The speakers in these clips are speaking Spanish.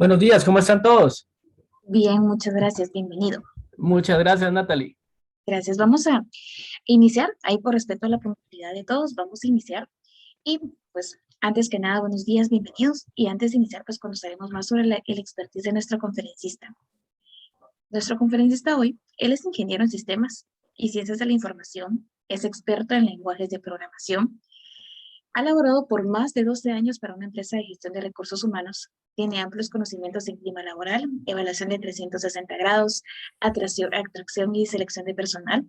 Buenos días, ¿cómo están todos? Bien, muchas gracias, bienvenido. Muchas gracias, Natalie. Gracias. Vamos a iniciar, ahí por respeto a la puntualidad de todos, vamos a iniciar. Y pues, antes que nada, buenos días, bienvenidos. Y antes de iniciar, pues conoceremos más sobre el expertise de nuestro conferencista. Nuestro conferencista hoy, él es ingeniero en sistemas y ciencias de la información, es experto en lenguajes de programación. Ha laborado por más de 12 años para una empresa de gestión de recursos humanos. Tiene amplios conocimientos en clima laboral, evaluación de 360 grados, atracción y selección de personal.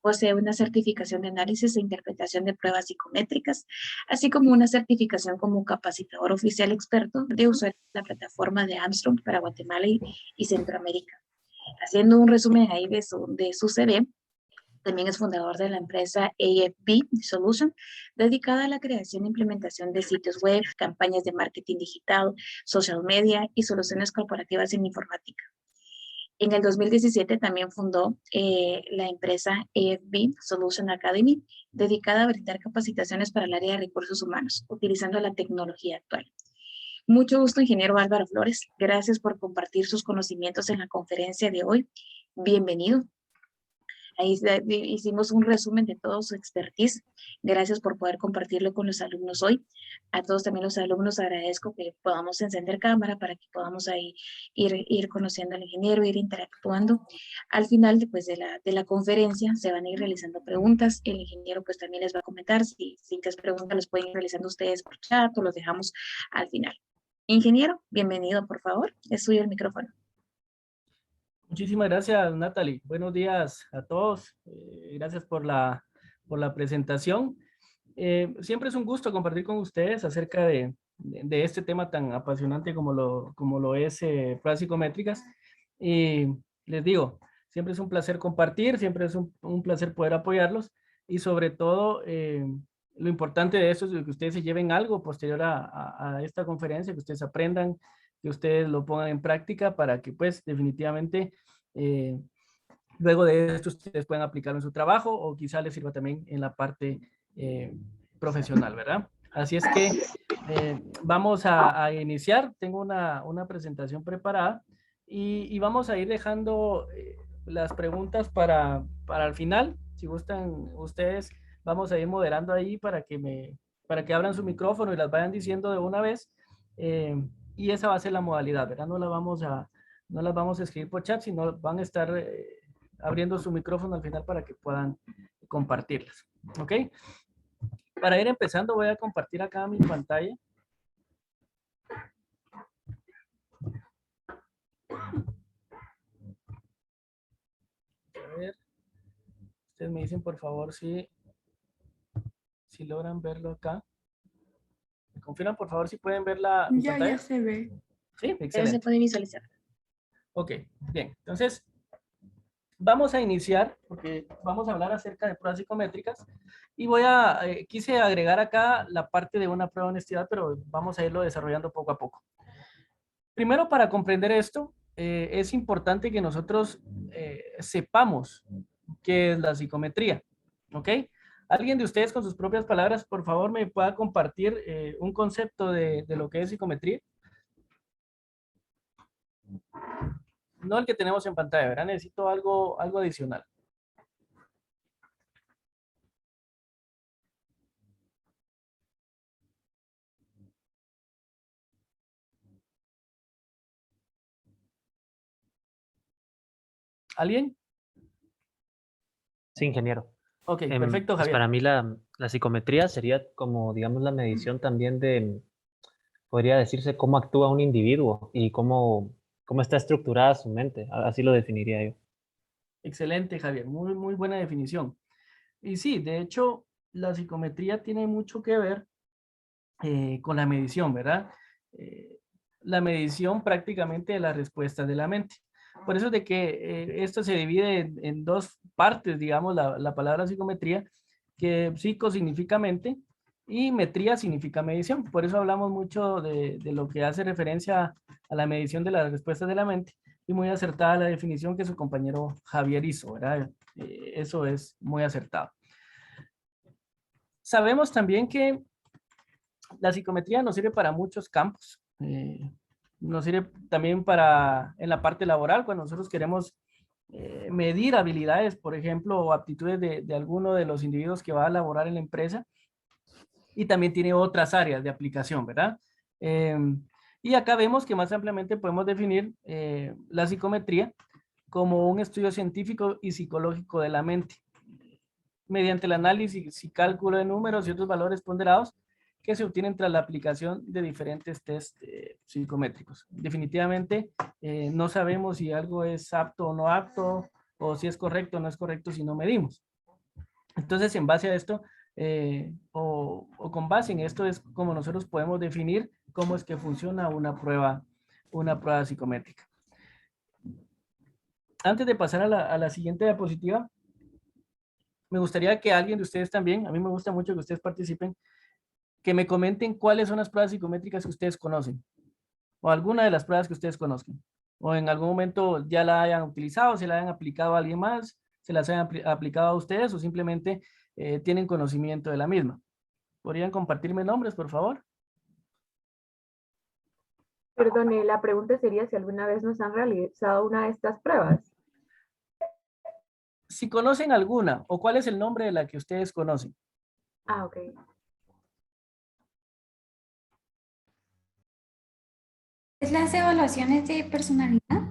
Posee una certificación de análisis e interpretación de pruebas psicométricas, así como una certificación como capacitador oficial experto de usuario de la plataforma de Armstrong para Guatemala y Centroamérica. Haciendo un resumen ahí de su CV, también es fundador de la empresa AFB Solution, dedicada a la creación e implementación de sitios web, campañas de marketing digital, social media y soluciones corporativas en informática. En el 2017 también fundó la empresa AFB Solution Academy, dedicada a brindar capacitaciones para el área de recursos humanos, utilizando la tecnología actual. Mucho gusto, ingeniero Álvaro Flores. Gracias por compartir sus conocimientos en la conferencia de hoy. Bienvenido. Ahí hicimos un resumen de todo su expertise. Gracias por poder compartirlo con los alumnos hoy. A todos también los alumnos agradezco que podamos encender cámara para que podamos ahí ir conociendo al ingeniero, ir interactuando. Al final pues, de la conferencia se van a ir realizando preguntas. El ingeniero pues también les va a comentar si las preguntas las pueden ir realizando ustedes por chat o los dejamos al final. Ingeniero, bienvenido, por favor. Es suyo el micrófono. Muchísimas gracias, Natalie. Buenos días a todos. Gracias por la presentación. Siempre es un gusto compartir con ustedes acerca de este tema tan apasionante como lo es pruebas psicométricas. Y les digo, siempre es un placer compartir, siempre es un placer poder apoyarlos y sobre todo lo importante de eso es que ustedes se lleven algo posterior a esta conferencia, que ustedes aprendan, que ustedes lo pongan en práctica para que pues definitivamente eh, luego de esto ustedes puedan aplicarlo en su trabajo o quizá les sirva también en la parte eh, profesional, ¿verdad? Así es que vamos a iniciar. Tengo una presentación preparada y vamos a ir dejando las preguntas para el final. Si gustan ustedes, vamos a ir moderando ahí para que abran su micrófono y las vayan diciendo de una vez. Y esa va a ser la modalidad, ¿verdad? No las vamos a escribir por chat, sino van a estar abriendo su micrófono al final para que puedan compartirlas. ¿Ok? Para ir empezando voy a compartir acá mi pantalla. A ver, ustedes me dicen por favor si logran verlo acá. ¿Me confirman por favor si pueden ver mi pantalla? Ya se ve. Sí, Ya se excelente. puede visualizar. Ok, bien. Entonces, vamos a iniciar porque vamos a hablar acerca de pruebas psicométricas y quise agregar acá la parte de una prueba de honestidad, pero vamos a irlo desarrollando poco a poco. Primero, para comprender esto, es importante que nosotros sepamos qué es la psicometría, ¿ok? ¿Alguien de ustedes con sus propias palabras, por favor, me pueda compartir un concepto de lo que es psicometría? No el que tenemos en pantalla, ¿verdad? Necesito algo adicional. ¿Alguien? Sí, ingeniero. Ok, perfecto, Pues Javier. para mí la psicometría sería como, digamos, la medición también de, podría decirse, cómo actúa un individuo y cómo está estructurada su mente. Así lo definiría yo. Excelente, Javier. Muy, muy buena definición. Y sí, de hecho, la psicometría tiene mucho que ver con la medición, ¿verdad? Eh, la medición prácticamente de las respuestas de la mente. Por eso es de que esto se divide en dos partes, digamos, la palabra psicometría, que psico significa mente y metría significa medición. Por eso hablamos mucho de lo que hace referencia a la medición de las respuestas de la mente y muy acertada la definición que su compañero Javier hizo, ¿verdad? Eso es muy acertado. Sabemos también que la psicometría nos sirve para muchos campos. Nos sirve también para en la parte laboral, cuando nosotros queremos medir habilidades, por ejemplo, o aptitudes de alguno de los individuos que va a laborar en la empresa. Y también tiene otras áreas de aplicación, ¿verdad? Y acá vemos que más ampliamente podemos definir la psicometría como un estudio científico y psicológico de la mente, mediante el análisis y cálculo de números y otros valores ponderados que se obtienen tras la aplicación de diferentes test psicométricos. Definitivamente no sabemos si algo es apto o no apto, o si es correcto o no es correcto si no medimos. Entonces, en base a esto, o con base en esto, es como nosotros podemos definir cómo es que funciona una prueba psicométrica. Antes de pasar a la siguiente diapositiva, me gustaría que alguien de ustedes también, a mí me gusta mucho que ustedes participen, que me comenten cuáles son las pruebas psicométricas que ustedes conocen, o alguna de las pruebas que ustedes conozcan, o en algún momento ya la hayan utilizado, se la hayan aplicado a alguien más, se las hayan aplicado a ustedes, o simplemente tienen conocimiento de la misma. ¿Podrían compartirme nombres, por favor? Perdone, la pregunta sería si alguna vez nos han realizado una de estas pruebas. Si conocen alguna, o cuál es el nombre de la que ustedes conocen. Ah, ok. ¿Es las evaluaciones de personalidad?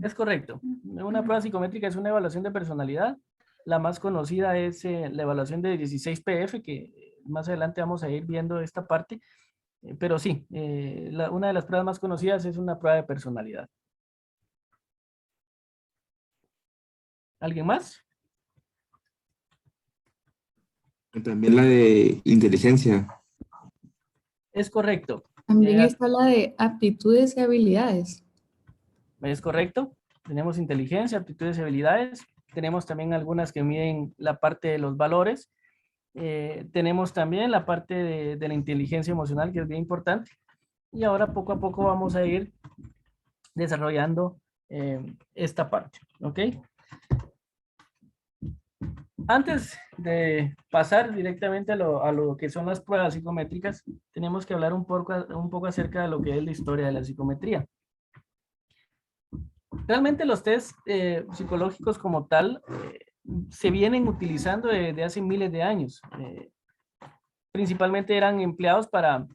Es correcto. Una prueba psicométrica es una evaluación de personalidad. La más conocida es la evaluación de 16 PF, que más adelante vamos a ir viendo esta parte. Pero sí, una de las pruebas más conocidas es una prueba de personalidad. ¿Alguien más? También la de inteligencia. Es correcto. También está la de aptitudes y habilidades. Es correcto. Tenemos inteligencia, aptitudes y habilidades. Tenemos también algunas que miden la parte de los valores. Tenemos también la parte de la inteligencia emocional, que es bien importante. Y ahora poco a poco vamos a ir desarrollando esta parte. ¿Ok? Antes de pasar directamente a lo que son las pruebas psicométricas, tenemos que hablar un poco acerca de lo que es la historia de la psicometría. Realmente los test psicológicos como tal se vienen utilizando desde hace miles de años. Principalmente eran empleados para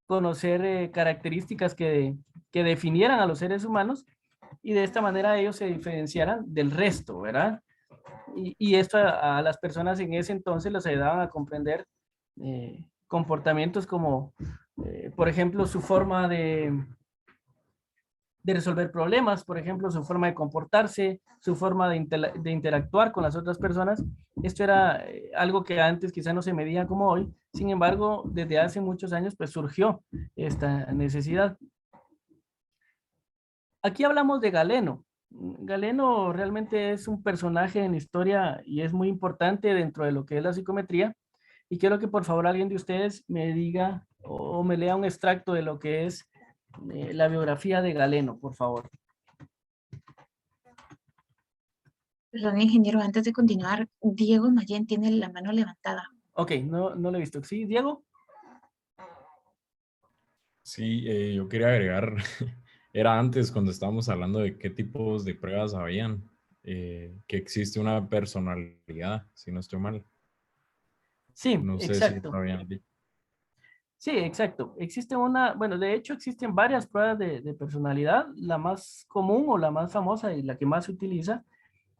conocer características que definieran a los seres humanos y de esta manera ellos se diferenciaran del resto, ¿verdad? Y esto a las personas en ese entonces les ayudaban a comprender comportamientos como, por ejemplo, su forma de resolver problemas, por ejemplo, su forma de comportarse, su forma de interactuar con las otras personas. Esto era algo que antes quizá no se medía como hoy. Sin embargo, desde hace muchos años pues surgió esta necesidad. Aquí hablamos de Galeno. Galeno realmente es un personaje en la historia y es muy importante dentro de lo que es la psicometría. Y quiero que por favor alguien de ustedes me diga o me lea un extracto de lo que es la biografía de Galeno, por favor. Perdón, ingeniero, antes de continuar, Diego Mayen tiene la mano levantada. Ok, no lo he visto. ¿Sí, Diego? Sí, yo quería agregar, era antes cuando estábamos hablando de qué tipos de pruebas habían, que existe una personalidad, si no estoy mal. Sí, No sé si exacto. lo habían dicho. Sí, exacto. Existe bueno, de hecho existen varias pruebas de personalidad. La más común o la más famosa y la que más se utiliza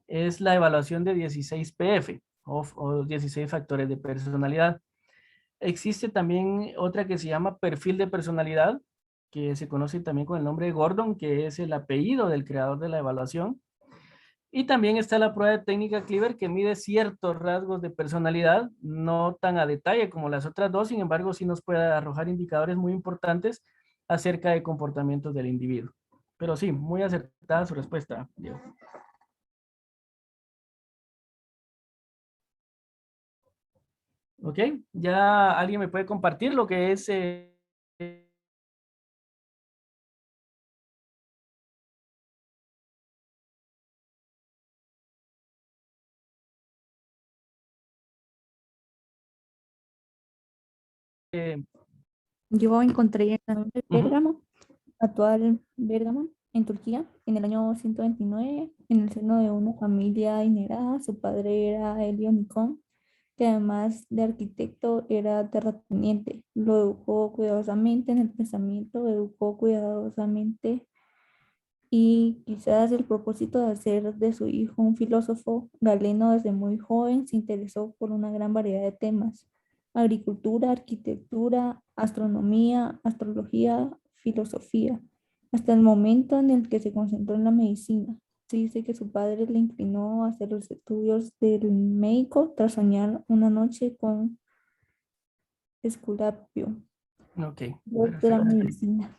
es la evaluación de 16 PF o 16 factores de personalidad. Existe también otra que se llama perfil de personalidad, que se conoce también con el nombre de Gordon, que es el apellido del creador de la evaluación. Y también está la prueba de técnica Cliver, que mide ciertos rasgos de personalidad, no tan a detalle como las otras dos, sin embargo, sí nos puede arrojar indicadores muy importantes acerca de comportamientos del individuo. Pero sí, muy acertada su respuesta, Diego. ¿Ok? ¿Ya alguien me puede compartir lo que es Yo encontré en el Telegram actual Bérgamo, en Turquía, en el año 129, en el seno de una familia adinerada. Su padre era Elio Nicón, que además de arquitecto era terrateniente. Lo educó cuidadosamente en el pensamiento, educó cuidadosamente y quizás el propósito de hacer de su hijo un filósofo. Galeno desde muy joven se interesó por una gran variedad de temas: agricultura, arquitectura, astronomía, astrología, filosofía, hasta el momento en el que se concentró en la medicina. Se dice que su padre le inclinó a hacer los estudios del médico tras soñar una noche con Esculapio, Ok, dios de la perfecto. medicina.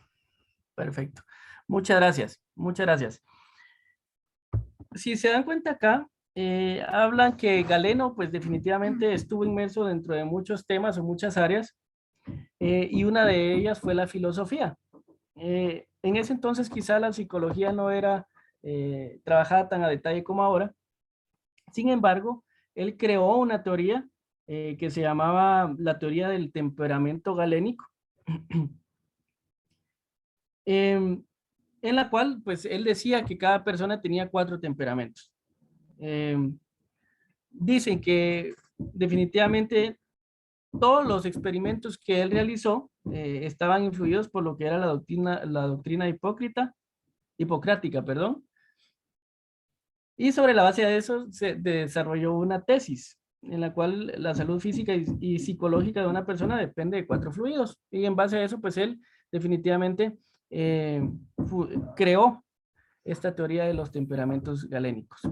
Perfecto. Muchas gracias. Muchas gracias. Si se dan cuenta acá, hablan que Galeno pues definitivamente estuvo inmerso dentro de muchos temas o muchas áreas, y una de ellas fue la filosofía. En ese entonces quizá la psicología no era trabajada tan a detalle como ahora. Sin embargo, él creó una teoría que se llamaba la teoría del temperamento galénico, en la cual pues él decía que cada persona tenía 4 temperamentos. Dicen que definitivamente todos los experimentos que él realizó estaban influidos por lo que era la doctrina hipocrática, perdón. Y sobre la base de eso se desarrolló una tesis en la cual la salud física y psicológica de una persona depende de 4 fluidos. Y en base a eso, pues él definitivamente creó esta teoría de los temperamentos galénicos.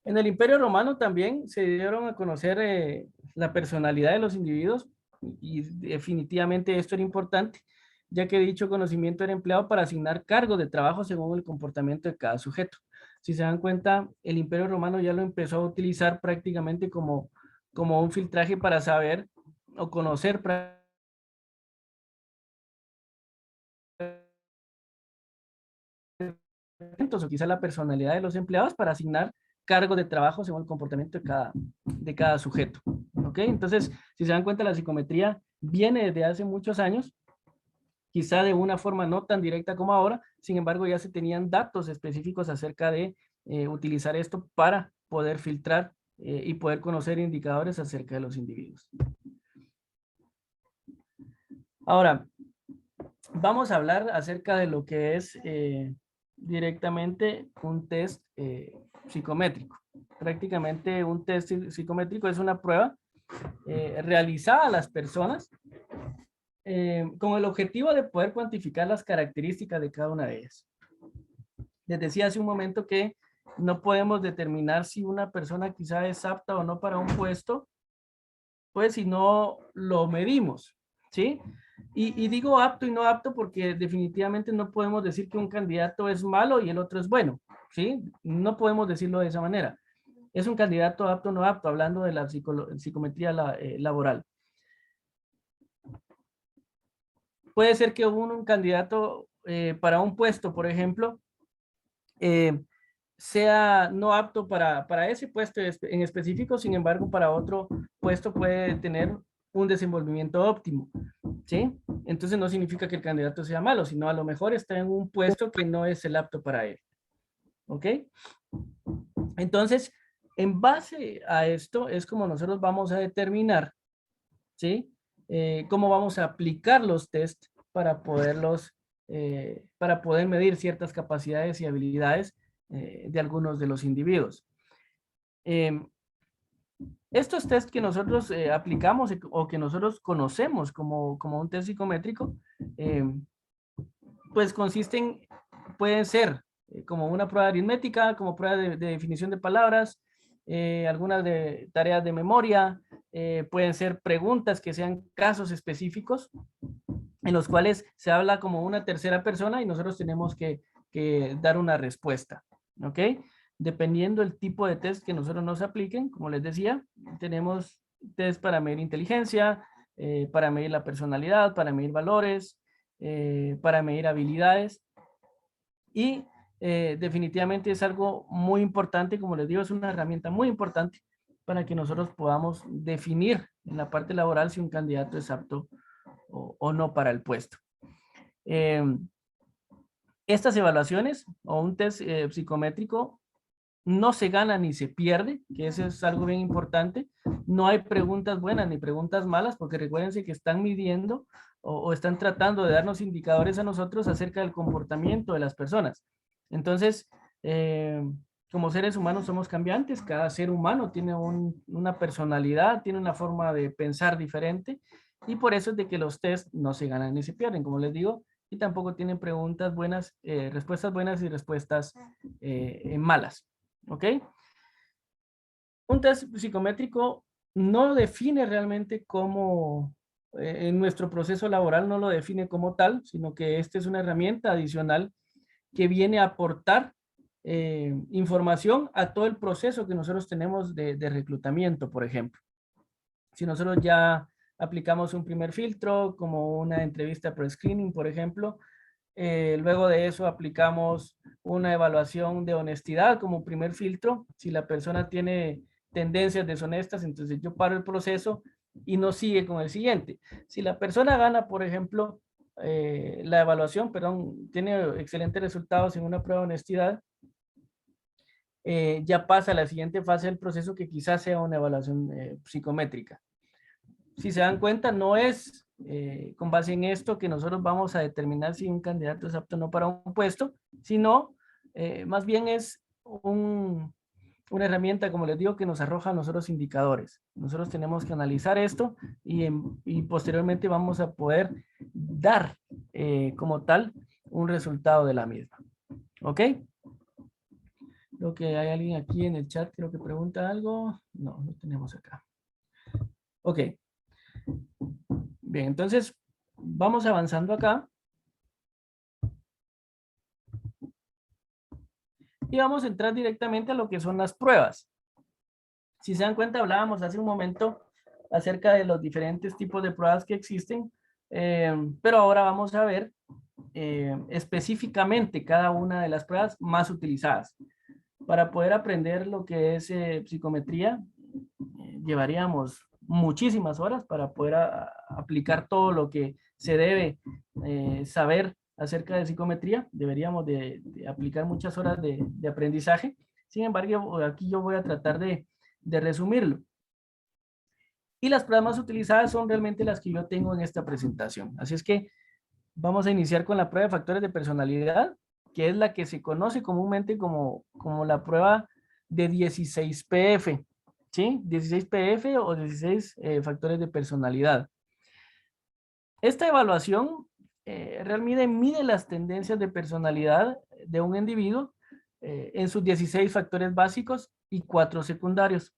En el Imperio Romano también se dieron a conocer la personalidad de los individuos, y definitivamente esto era importante, ya que dicho conocimiento era empleado para asignar cargos de trabajo según el comportamiento de cada sujeto. Si se dan cuenta, el Imperio Romano ya lo empezó a utilizar prácticamente como un filtraje para saber o conocer o quizá la personalidad de los empleados para asignar cargos de trabajo según el comportamiento de cada sujeto. ¿Ok? Entonces, si se dan cuenta, la psicometría viene desde hace muchos años, quizá de una forma no tan directa como ahora. Sin embargo, ya se tenían datos específicos acerca de utilizar esto para poder filtrar y poder conocer indicadores acerca de los individuos. Ahora, vamos a hablar acerca de lo que es directamente un test psicométrico. Prácticamente un test psicométrico es una prueba realizada a las personas con el objetivo de poder cuantificar las características de cada una de ellas. Les decía hace un momento que no podemos determinar si una persona quizá es apta o no para un puesto, pues si no lo medimos, ¿sí? Y digo apto y no apto porque definitivamente no podemos decir que un candidato es malo y el otro es bueno, ¿sí? No podemos decirlo de esa manera. Es un candidato apto o no apto, hablando de la psicometría laboral. Puede ser que un candidato para un puesto, por ejemplo, sea no apto para ese puesto en específico, sin embargo, para otro puesto puede tener un desenvolvimiento óptimo, ¿sí? Entonces no significa que el candidato sea malo, sino a lo mejor está en un puesto que no es el apto para él, ¿ok? Entonces, en base a esto es como nosotros vamos a determinar, ¿sí? Cómo vamos a aplicar los test para poder medir ciertas capacidades y habilidades de algunos de los individuos. Estos test que nosotros aplicamos o que nosotros conocemos como un test psicométrico, pues pueden ser como una prueba aritmética, como prueba de definición de palabras, algunas de tareas de memoria, pueden ser preguntas que sean casos específicos en los cuales se habla como una tercera persona y nosotros tenemos que dar una respuesta, ¿ok? Dependiendo del tipo de test que nosotros nos apliquen, como les decía, tenemos test para medir inteligencia, para medir la personalidad, para medir valores, para medir habilidades, y definitivamente es algo muy importante, como les digo, es una herramienta muy importante para que nosotros podamos definir en la parte laboral si un candidato es apto o no para el puesto. Estas evaluaciones o un test psicométrico no se gana ni se pierde, que eso es algo bien importante. No hay preguntas buenas ni preguntas malas, porque recuérdense que están midiendo o están tratando de darnos indicadores a nosotros acerca del comportamiento de las personas. Entonces, como seres humanos somos cambiantes, cada ser humano tiene una personalidad, tiene una forma de pensar diferente, y por eso es de que los test no se ganan ni se pierden, como les digo, y tampoco tienen preguntas buenas, respuestas buenas y respuestas malas. ¿Ok? Un test psicométrico no define realmente cómo, en nuestro proceso laboral no lo define como tal, sino que esta es una herramienta adicional que viene a aportar información a todo el proceso que nosotros tenemos de reclutamiento, por ejemplo. Si nosotros ya aplicamos un primer filtro, como una entrevista pre-screening, por ejemplo, luego de eso aplicamos una evaluación de honestidad como primer filtro. Si la persona tiene tendencias deshonestas, entonces yo paro el proceso y no sigue con el siguiente. Si la persona gana, por ejemplo, la evaluación, perdón, tiene excelentes resultados en una prueba de honestidad, ya pasa a la siguiente fase del proceso, que quizás sea una evaluación psicométrica. Si se dan cuenta, no es con base en esto que nosotros vamos a determinar si un candidato es apto o no para un puesto, sino más bien es una herramienta, como les digo, que nos arroja a nosotros indicadores. Nosotros tenemos que analizar esto y posteriormente vamos a poder dar como tal un resultado de la misma. ¿Ok? Creo que hay alguien aquí en el chat, creo que pregunta algo. No, no tenemos acá. Ok. Bien, entonces vamos avanzando acá. Y vamos a entrar directamente a lo que son las pruebas. Si se dan cuenta, hablábamos hace un momento acerca de los diferentes tipos de pruebas que existen, pero ahora vamos a ver específicamente cada una de las pruebas más utilizadas. Para poder aprender lo que es psicometría, llevaríamos muchísimas horas para poder aplicar todo lo que se debe saber acerca de psicometría. Deberíamos de aplicar muchas horas de aprendizaje. Sin embargo, aquí yo voy a tratar de resumirlo. Y las pruebas más utilizadas son realmente las que yo tengo en esta presentación. Así es que vamos a iniciar con la prueba de factores de personalidad, que es la que se conoce comúnmente como la prueba de 16 PF. ¿Sí? 16 PF o 16 factores de personalidad. Esta evaluación realmente mide las tendencias de personalidad de un individuo en sus 16 factores básicos y 4 secundarios.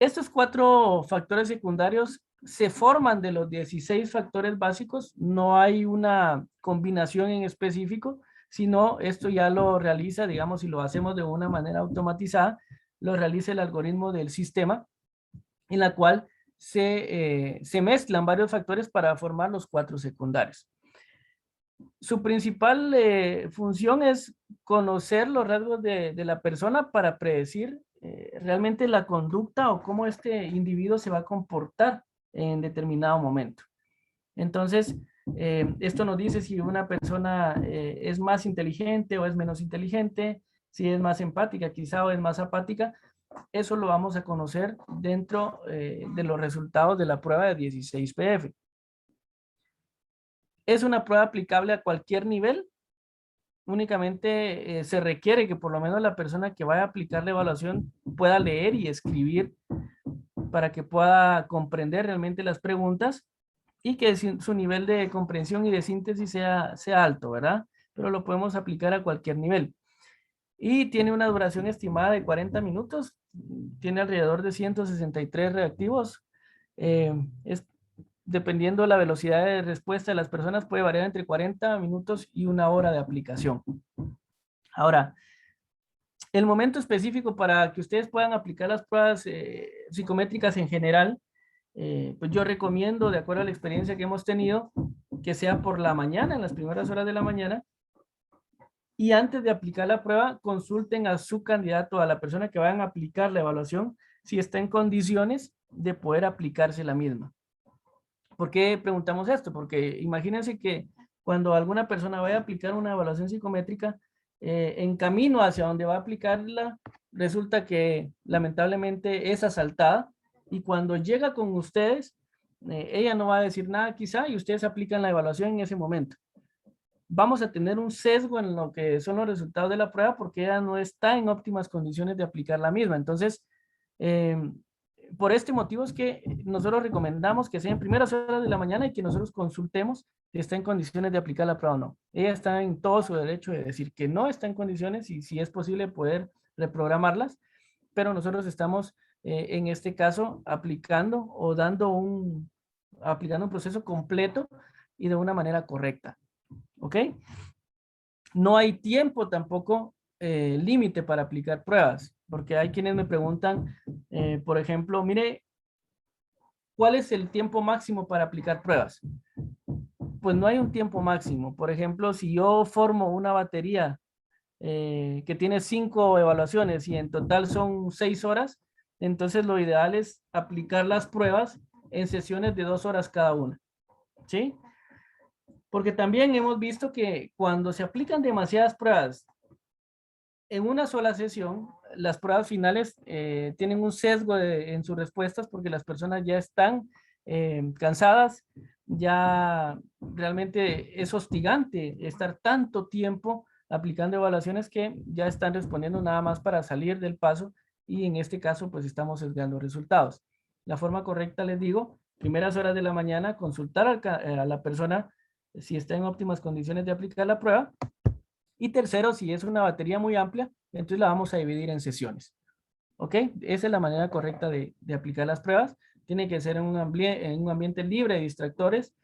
Estos 4 factores secundarios se forman de los 16 factores básicos. No hay una combinación en específico, sino esto ya lo realiza, digamos, si lo hacemos de una manera automatizada, lo realiza el algoritmo del sistema, en la cual se mezclan varios factores para formar los 4 secundarios. Su principal función es conocer los rasgos de la persona para predecir realmente la conducta o cómo este individuo se va a comportar en determinado momento. Entonces, esto nos dice si una persona es más inteligente o es menos inteligente, si es más empática quizá o es más apática. Eso lo vamos a conocer dentro de los resultados de la prueba de 16 PF. Es una prueba aplicable a cualquier nivel. Únicamente se requiere que por lo menos la persona que vaya a aplicar la evaluación pueda leer y escribir para que pueda comprender realmente las preguntas y que su nivel de comprensión y de síntesis sea alto, ¿verdad? Pero lo podemos aplicar a cualquier nivel. Y tiene una duración estimada de 40 minutos. Tiene alrededor de 163 reactivos. Dependiendo de la velocidad de respuesta de las personas, puede variar entre 40 minutos y 1 hora de aplicación. Ahora, el momento específico para que ustedes puedan aplicar las pruebas psicométricas en general, pues yo recomiendo, de acuerdo a la experiencia que hemos tenido, que sea por la mañana, en las primeras horas de la mañana, y antes de aplicar la prueba, consulten a su candidato, a la persona que vayan a aplicar la evaluación, si está en condiciones de poder aplicarse la misma. ¿Por qué preguntamos esto? Porque imagínense que cuando alguna persona vaya a aplicar una evaluación psicométrica, en camino hacia donde va a aplicarla, resulta que lamentablemente es asaltada y cuando llega con ustedes, ella no va a decir nada quizá y ustedes aplican la evaluación en ese momento. Vamos a tener un sesgo en lo que son los resultados de la prueba porque ella no está en óptimas condiciones de aplicar la misma. Entonces, por este motivo es que nosotros recomendamos que sea en primeras horas de la mañana y que nosotros consultemos si está en condiciones de aplicar la prueba o no. Ella está en todo su derecho de decir que no está en condiciones y si es posible poder reprogramarlas, pero nosotros estamos en este caso aplicando o aplicando un proceso completo y de una manera correcta. ¿Ok? No hay tiempo tampoco límite para aplicar pruebas, porque hay quienes me preguntan, por ejemplo, mire, ¿cuál es el tiempo máximo para aplicar pruebas? Pues no hay un tiempo máximo. Por ejemplo, si yo formo una batería que tiene 5 evaluaciones y en total son 6 horas, entonces lo ideal es aplicar las pruebas en sesiones de 2 horas cada una. ¿Sí? Porque también hemos visto que cuando se aplican demasiadas pruebas en una sola sesión, las pruebas finales tienen un sesgo en sus respuestas porque las personas ya están cansadas, ya realmente es hostigante estar tanto tiempo aplicando evaluaciones que ya están respondiendo nada más para salir del paso y en este caso pues estamos sesgando resultados. La forma correcta, les digo, primeras horas de la mañana, consultar a la persona si está en óptimas condiciones de aplicar la prueba. Y tercero, si es una batería muy amplia, entonces la vamos a dividir en sesiones. ¿Ok? Esa es la manera correcta de aplicar las pruebas. Tiene que ser en un ambiente libre de distractores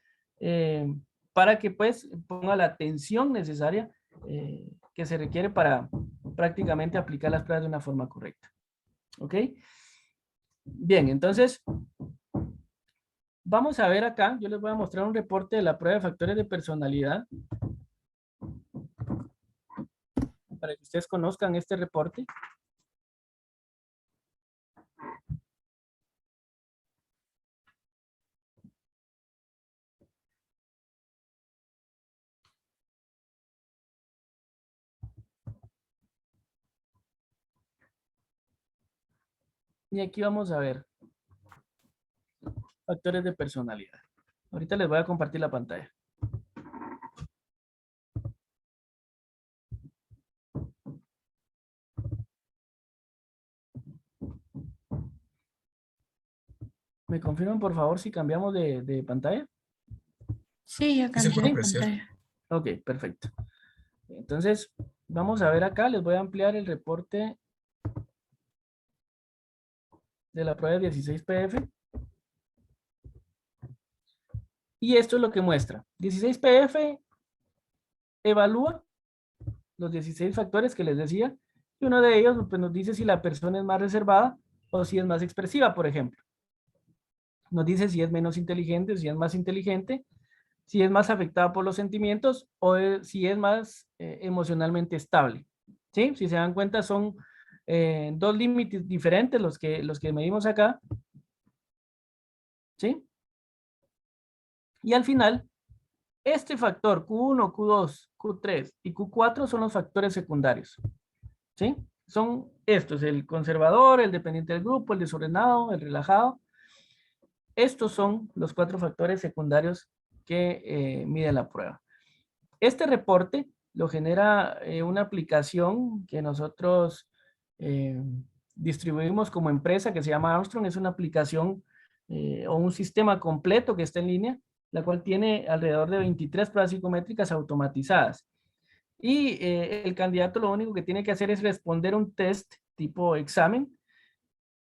para que pues ponga la atención necesaria que se requiere para prácticamente aplicar las pruebas de una forma correcta. ¿Ok? Bien, entonces vamos a ver acá, yo les voy a mostrar un reporte de la prueba de factores de personalidad para que ustedes conozcan este reporte. Y aquí vamos a ver factores de personalidad. Ahorita les voy a compartir la pantalla. ¿Me confirman, por favor, si cambiamos de pantalla? Sí, ya Sí se cambié puede de apreciar. pantalla. Ok, perfecto. Entonces, vamos a ver acá. Les voy a ampliar el reporte de la prueba 16PF. Y esto es lo que muestra. 16PF evalúa los 16 factores que les decía. Y uno de ellos pues, nos dice si la persona es más reservada o si es más expresiva, por ejemplo. Nos dice si es menos inteligente o si es más inteligente, si es más afectada por los sentimientos o si es más emocionalmente estable. ¿Sí? Si se dan cuenta son dos límites diferentes los que medimos acá. ¿Sí? Y al final, este factor Q1, Q2, Q3 y Q4 son los factores secundarios. ¿Sí? Son estos, el conservador, el dependiente del grupo, el desordenado, el relajado. Estos son los 4 factores secundarios que mide la prueba. Este reporte lo genera una aplicación que nosotros distribuimos como empresa que se llama Armstrong. Es una aplicación o un sistema completo que está en línea, la cual tiene alrededor de 23 pruebas psicométricas automatizadas. Y el candidato lo único que tiene que hacer es responder un test tipo examen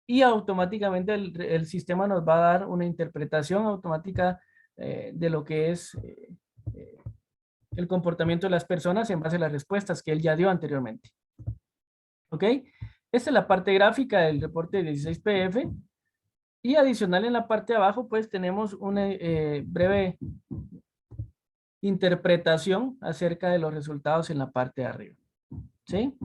y automáticamente el sistema nos va a dar una interpretación automática de lo que es el comportamiento de las personas en base a las respuestas que él ya dio anteriormente. ¿Ok? Esta es la parte gráfica del reporte de 16PF. Y adicional en la parte de abajo, pues tenemos una breve interpretación acerca de los resultados en la parte de arriba. ¿Sí?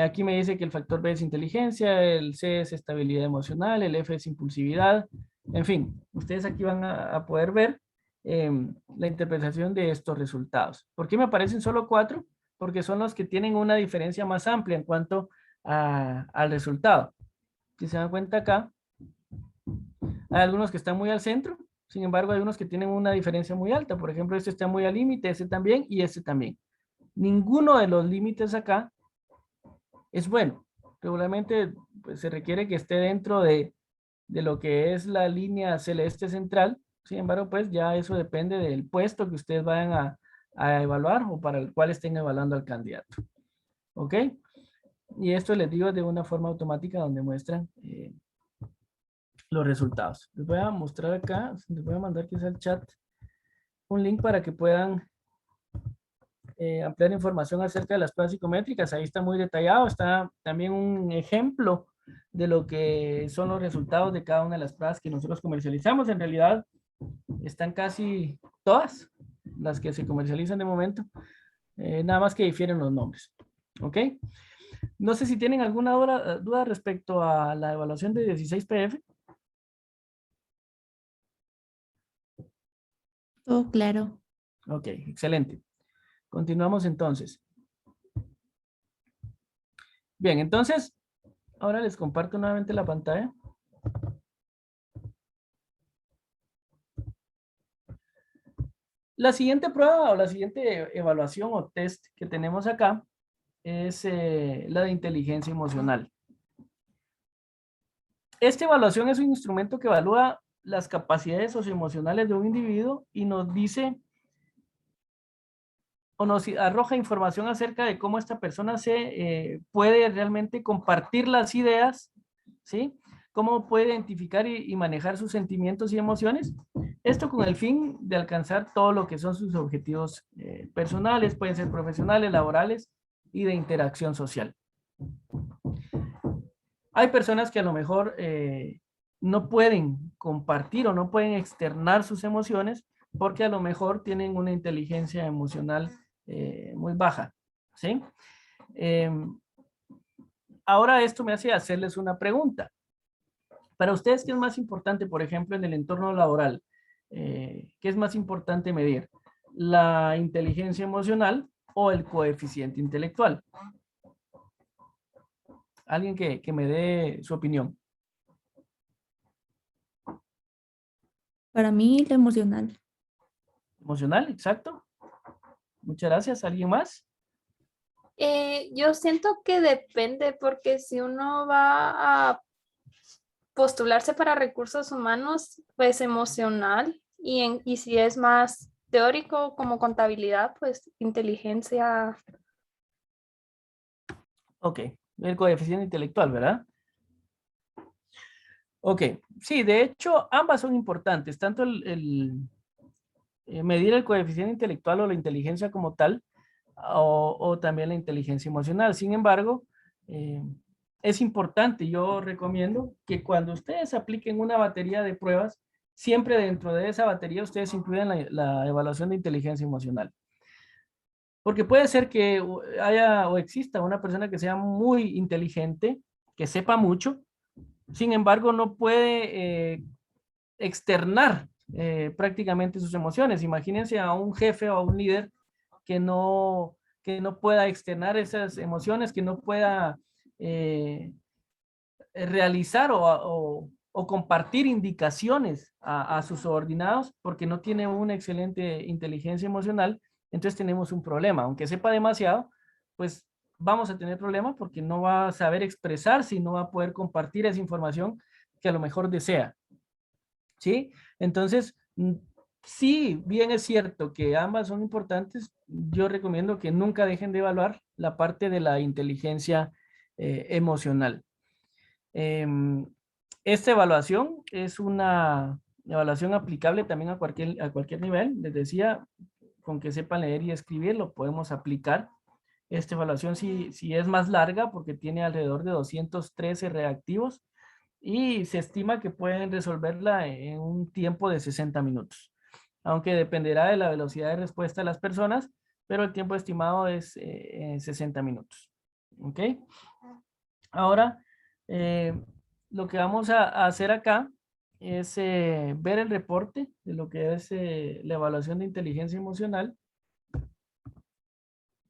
Aquí me dice que el factor B es inteligencia, el C es estabilidad emocional, el F es impulsividad. En fin, ustedes aquí van a poder ver la interpretación de estos resultados. ¿Por qué me aparecen solo 4? Porque son los que tienen una diferencia más amplia en cuanto al resultado. Si se dan cuenta acá, hay algunos que están muy al centro, sin embargo hay unos que tienen una diferencia muy alta. Por ejemplo, este está muy al límite, este también y este también. Ninguno de los límites acá es bueno. Regularmente pues, se requiere que esté dentro de lo que es la línea celeste central. Sin embargo, pues ya eso depende del puesto que ustedes vayan a evaluar o para el cual estén evaluando al candidato. ¿Ok? Y esto les digo de una forma automática donde muestran los resultados. Les voy a mostrar acá, les voy a mandar quizá al chat un link para que puedan ampliar información acerca de las pruebas psicométricas. Ahí está muy detallado, está también un ejemplo de lo que son los resultados de cada una de las pruebas que nosotros comercializamos. En realidad están casi todas las que se comercializan de momento, nada más que difieren los nombres. ¿Ok? No sé si tienen alguna duda respecto a la evaluación de 16 PF. Todo claro. Ok, excelente. Continuamos entonces. Bien, entonces, ahora les comparto nuevamente la pantalla. La siguiente prueba o la siguiente evaluación o test que tenemos acá es la de inteligencia emocional. Esta evaluación es un instrumento que evalúa las capacidades socioemocionales de un individuo y nos dice o nos arroja información acerca de cómo esta persona se puede realmente compartir las ideas, ¿sí? Cómo puede identificar y manejar sus sentimientos y emociones. Esto con el fin de alcanzar todo lo que son sus objetivos personales, pueden ser profesionales, laborales y de interacción social. Hay personas que a lo mejor no pueden compartir o no pueden externar sus emociones porque a lo mejor tienen una inteligencia emocional muy baja, ¿sí? Ahora esto me hace hacerles una pregunta. Para ustedes, ¿qué es más importante, por ejemplo, en el entorno laboral? ¿Qué es más importante medir? ¿La inteligencia emocional o el coeficiente intelectual? Alguien que me dé su opinión. Para mí, lo emocional. Emocional, exacto. Muchas gracias. ¿Alguien más? Yo siento que depende, porque si uno va a postularse para recursos humanos, pues emocional, y si es más teórico como contabilidad, pues inteligencia. Ok, el coeficiente intelectual, ¿verdad? Ok, sí, de hecho, ambas son importantes, tanto medir el coeficiente intelectual o la inteligencia como tal, o también la inteligencia emocional. Sin embargo, es importante, yo recomiendo que cuando ustedes apliquen una batería de pruebas, siempre dentro de esa batería ustedes incluyan la evaluación de inteligencia emocional. Porque puede ser que haya o exista una persona que sea muy inteligente, que sepa mucho, sin embargo no puede externar prácticamente sus emociones. Imagínense a un jefe o a un líder que no pueda externar esas emociones, que no pueda realizar o compartir indicaciones a sus subordinados porque no tiene una excelente inteligencia emocional. Entonces tenemos un problema. Aunque sepa demasiado, pues vamos a tener problemas porque no va a saber expresarse y no va a poder compartir esa información que a lo mejor desea. ¿Sí? Entonces, sí, bien es cierto que ambas son importantes. Yo recomiendo que nunca dejen de evaluar la parte de la inteligencia emocional. Esta evaluación es una evaluación aplicable también a cualquier nivel. Les decía, con que sepan leer y escribir, lo podemos aplicar. Esta evaluación sí es más larga porque tiene alrededor de 213 reactivos y se estima que pueden resolverla en un tiempo de 60 minutos, aunque dependerá de la velocidad de respuesta de las personas, pero el tiempo estimado es 60 minutos. ¿Ok? Ahora, lo que vamos a hacer acá es ver el reporte de lo que es la evaluación de inteligencia emocional.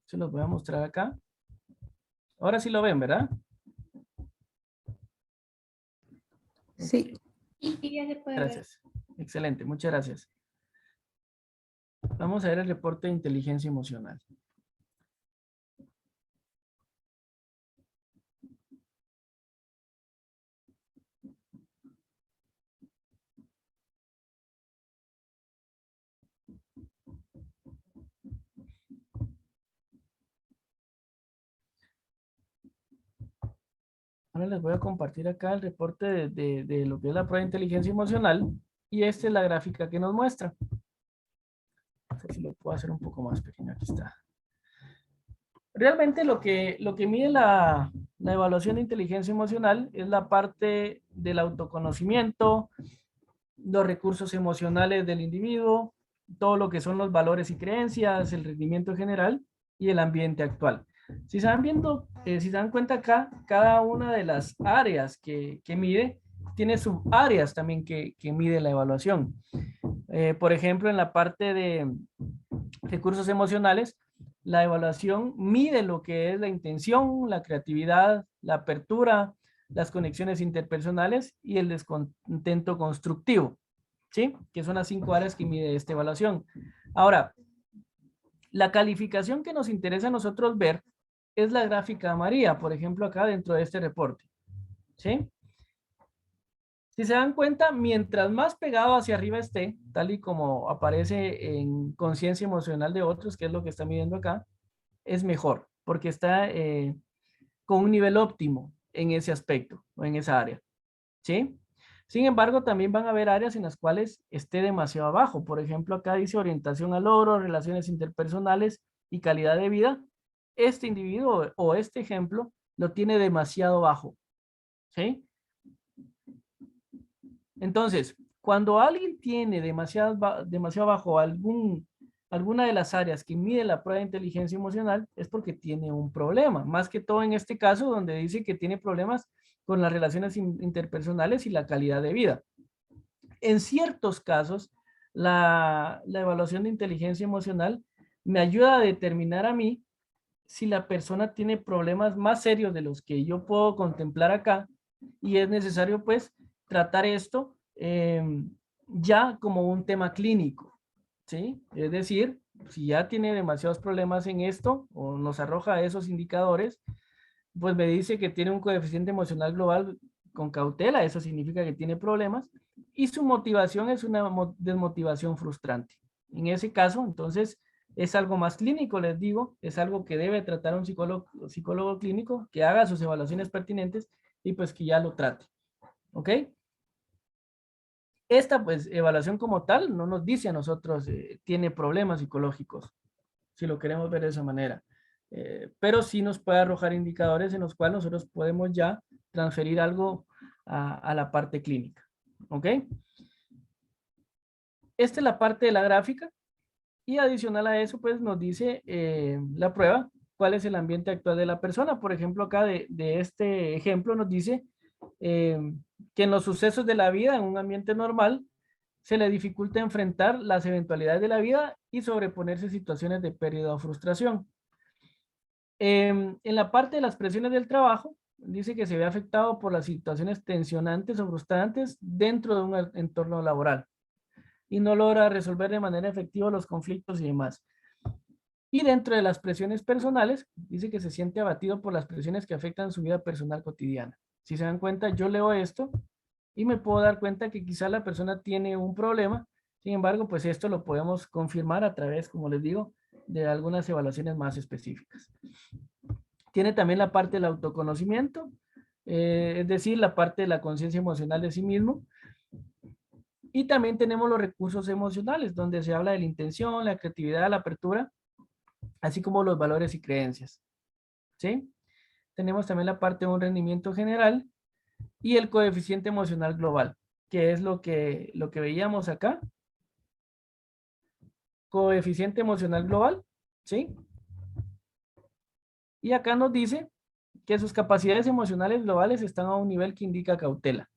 Se los voy a mostrar acá. Ahora sí lo ven, ¿verdad? Sí. Y ya se puede ver. Gracias. Excelente, muchas gracias. Vamos a ver el reporte de inteligencia emocional. Ahora les voy a compartir acá el reporte de lo que es la prueba de inteligencia emocional y esta es la gráfica que nos muestra. No sé si lo puedo hacer un poco más pequeño. Aquí está. Realmente lo que mide la evaluación de inteligencia emocional es la parte del autoconocimiento, los recursos emocionales del individuo, todo lo que son los valores y creencias, el rendimiento general y el ambiente actual. Si se van viendo, si se dan cuenta acá, cada una de las áreas que mide tiene subáreas también que mide la evaluación. Por ejemplo, en la parte de recursos emocionales, la evaluación mide lo que es la intención, la creatividad, la apertura, las conexiones interpersonales y el descontento constructivo, ¿sí? Que son las 5 áreas que mide esta evaluación. Ahora, la calificación que nos interesa a nosotros ver es la gráfica amarilla, por ejemplo, acá dentro de este reporte, ¿sí? Si se dan cuenta, mientras más pegado hacia arriba esté, tal y como aparece en conciencia emocional de otros, que es lo que está midiendo acá, es mejor, porque está con un nivel óptimo en ese aspecto o en esa área, ¿sí? Sin embargo, también van a haber áreas en las cuales esté demasiado abajo. Por ejemplo, acá dice orientación al logro, relaciones interpersonales y calidad de vida. Este individuo o este ejemplo lo tiene demasiado bajo, ¿sí? Entonces, cuando alguien tiene demasiado bajo alguna de las áreas que mide la prueba de inteligencia emocional, es porque tiene un problema. Más que todo en este caso, donde dice que tiene problemas con las relaciones interpersonales y la calidad de vida. En ciertos casos, la evaluación de inteligencia emocional me ayuda a determinar a mí si la persona tiene problemas más serios de los que yo puedo contemplar acá y es necesario pues tratar esto ya como un tema clínico, ¿sí? Es decir, si ya tiene demasiados problemas en esto o nos arroja esos indicadores, pues me dice que tiene un coeficiente emocional global con cautela, eso significa que tiene problemas y su motivación es una desmotivación frustrante. En ese caso, entonces, es algo más clínico, les digo, es algo que debe tratar un psicólogo clínico, que haga sus evaluaciones pertinentes y pues que ya lo trate. ¿Ok? Esta pues evaluación como tal no nos dice a nosotros tiene problemas psicológicos, si lo queremos ver de esa manera. Pero sí nos puede arrojar indicadores en los cuales nosotros podemos ya transferir algo a la parte clínica. ¿Ok? Esta es la parte de la gráfica. Y adicional a eso, pues nos dice la prueba cuál es el ambiente actual de la persona. Por ejemplo, acá de este ejemplo nos dice que en los sucesos de la vida, en un ambiente normal, se le dificulta enfrentar las eventualidades de la vida y sobreponerse a situaciones de pérdida o frustración. En la parte de las presiones del trabajo, dice que se ve afectado por las situaciones tensionantes o frustrantes dentro de un entorno laboral y no logra resolver de manera efectiva los conflictos y demás. Y dentro de las presiones personales, dice que se siente abatido por las presiones que afectan su vida personal cotidiana. Si se dan cuenta, yo leo esto y me puedo dar cuenta que quizá la persona tiene un problema. Sin embargo, pues esto lo podemos confirmar a través, como les digo, de algunas evaluaciones más específicas. Tiene también la parte del autoconocimiento, es decir, la parte de la conciencia emocional de sí mismo. Y también tenemos los recursos emocionales, donde se habla de la intención, la creatividad, la apertura, así como los valores y creencias. ¿Sí? Tenemos también la parte de un rendimiento general y el coeficiente emocional global, que es lo que veíamos acá. Coeficiente emocional global, ¿sí? Y acá nos dice que sus capacidades emocionales globales están a un nivel que indica cautela.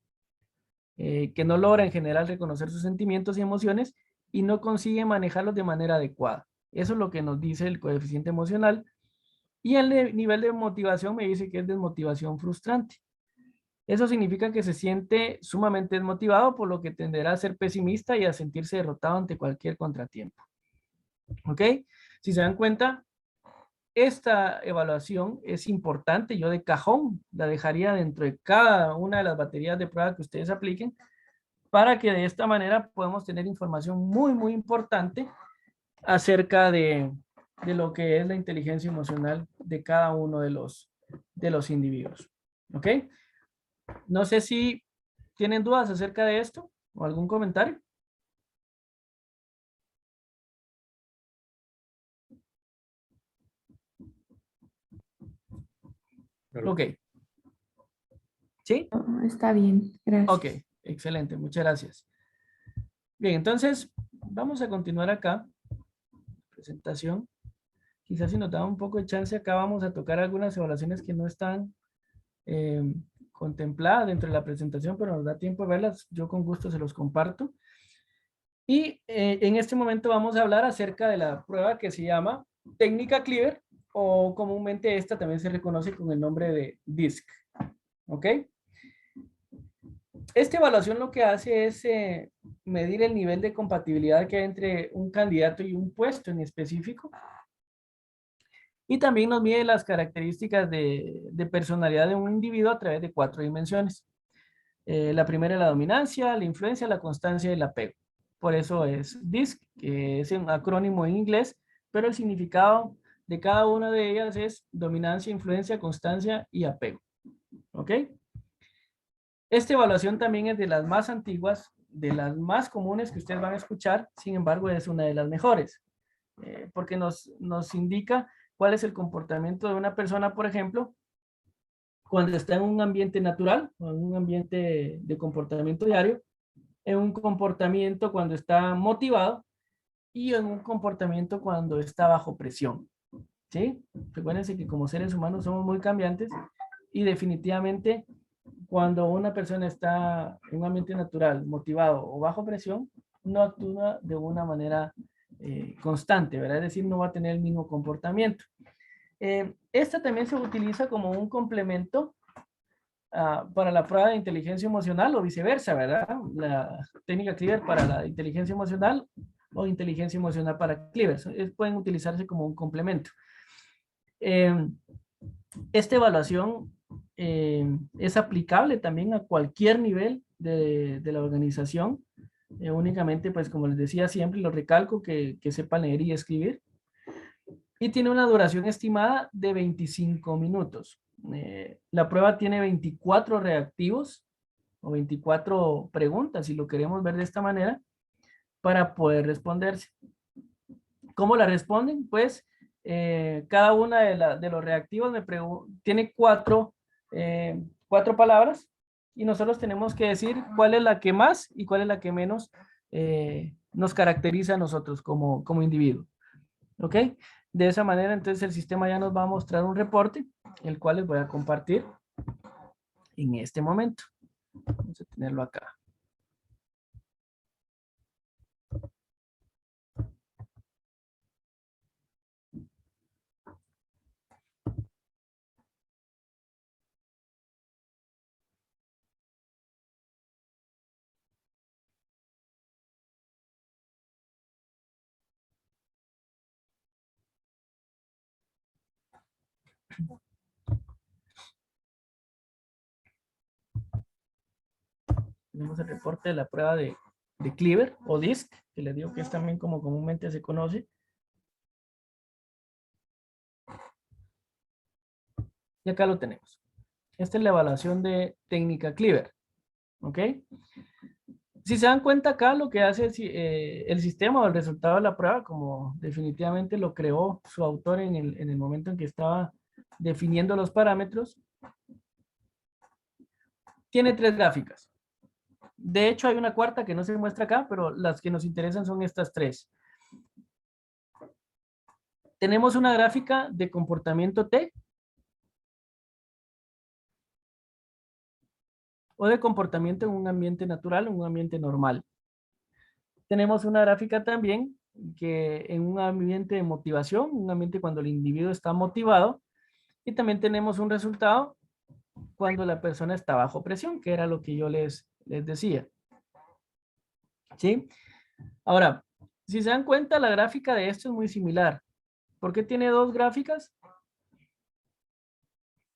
que no logra en general reconocer sus sentimientos y emociones y no consigue manejarlos de manera adecuada. Eso es lo que nos dice el coeficiente emocional. Y el nivel de motivación me dice que es desmotivación frustrante. Eso significa que se siente sumamente desmotivado, por lo que tenderá a ser pesimista y a sentirse derrotado ante cualquier contratiempo. ¿Ok? Si se dan cuenta, esta evaluación es importante. Yo de cajón la dejaría dentro de cada una de las baterías de pruebas que ustedes apliquen, para que de esta manera podamos tener información muy, muy importante acerca de lo que es la inteligencia emocional de cada uno de los individuos. ¿Ok? No sé si tienen dudas acerca de esto o algún comentario. Ok. ¿Sí? Está bien, gracias. Ok, excelente, muchas gracias. Bien, entonces vamos a continuar acá. Presentación. Quizás si nos da un poco de chance, acá vamos a tocar algunas evaluaciones que no están contempladas dentro de la presentación, pero nos da tiempo de verlas. Yo con gusto se los comparto. Y en este momento vamos a hablar acerca de la prueba que se llama técnica Cleaver, o comúnmente esta también se reconoce con el nombre de DISC. ¿Ok? Esta evaluación lo que hace es medir el nivel de compatibilidad que hay entre un candidato y un puesto en específico. Y también nos mide las características de personalidad de un individuo a través de 4 dimensiones. La primera es la dominancia, la influencia, la constancia y el apego. Por eso es DISC, que es un acrónimo en inglés, pero el significado de cada una de ellas es dominancia, influencia, constancia y apego. ¿Ok? Esta evaluación también es de las más antiguas, de las más comunes que ustedes van a escuchar, sin embargo es una de las mejores, porque nos indica cuál es el comportamiento de una persona, por ejemplo, cuando está en un ambiente natural, o en un ambiente de comportamiento diario, en un comportamiento cuando está motivado y en un comportamiento cuando está bajo presión. ¿Sí? Recuérdense que como seres humanos somos muy cambiantes y definitivamente cuando una persona está en un ambiente natural, motivado o bajo presión, no actúa de una manera constante, ¿verdad? Es decir, no va a tener el mismo comportamiento. Esta también se utiliza como un complemento para la prueba de inteligencia emocional o viceversa, ¿verdad? La técnica Cleaver para la inteligencia emocional o inteligencia emocional para Cleaver. Pueden utilizarse como un complemento. Esta evaluación es aplicable también a cualquier nivel de la organización. Únicamente, pues como les decía siempre, lo recalco que sepan leer y escribir. Y tiene una duración estimada de 25 minutos. La prueba tiene 24 reactivos o 24 preguntas, si lo queremos ver de esta manera, para poder responderse. ¿Cómo la responden? Pues cada una de los reactivos tiene cuatro palabras y nosotros tenemos que decir cuál es la que más y cuál es la que menos nos caracteriza a nosotros como individuo. ¿Ok? De esa manera, entonces el sistema ya nos va a mostrar un reporte, el cual les voy a compartir en este momento. Vamos a tenerlo acá. Tenemos el reporte de la prueba de Cleaver o DISC, que les digo que es también como comúnmente se conoce. Y acá lo tenemos. Esta es la evaluación de técnica Cleaver. ¿Ok? Si se dan cuenta acá, lo que hace el sistema o el resultado de la prueba, como definitivamente lo creó su autor en el momento en que estaba definiendo los parámetros, tiene 3 gráficas. De hecho, hay una cuarta que no se muestra acá, pero las que nos interesan son estas 3. Tenemos una gráfica de comportamiento T. o de comportamiento en un ambiente natural, en un ambiente normal. Tenemos una gráfica también que en un ambiente de motivación, un ambiente cuando el individuo está motivado, y también tenemos un resultado cuando la persona está bajo presión, que era lo que yo les decía. ¿Sí? Ahora, si se dan cuenta, la gráfica de esto es muy similar. ¿Por qué tiene dos gráficas?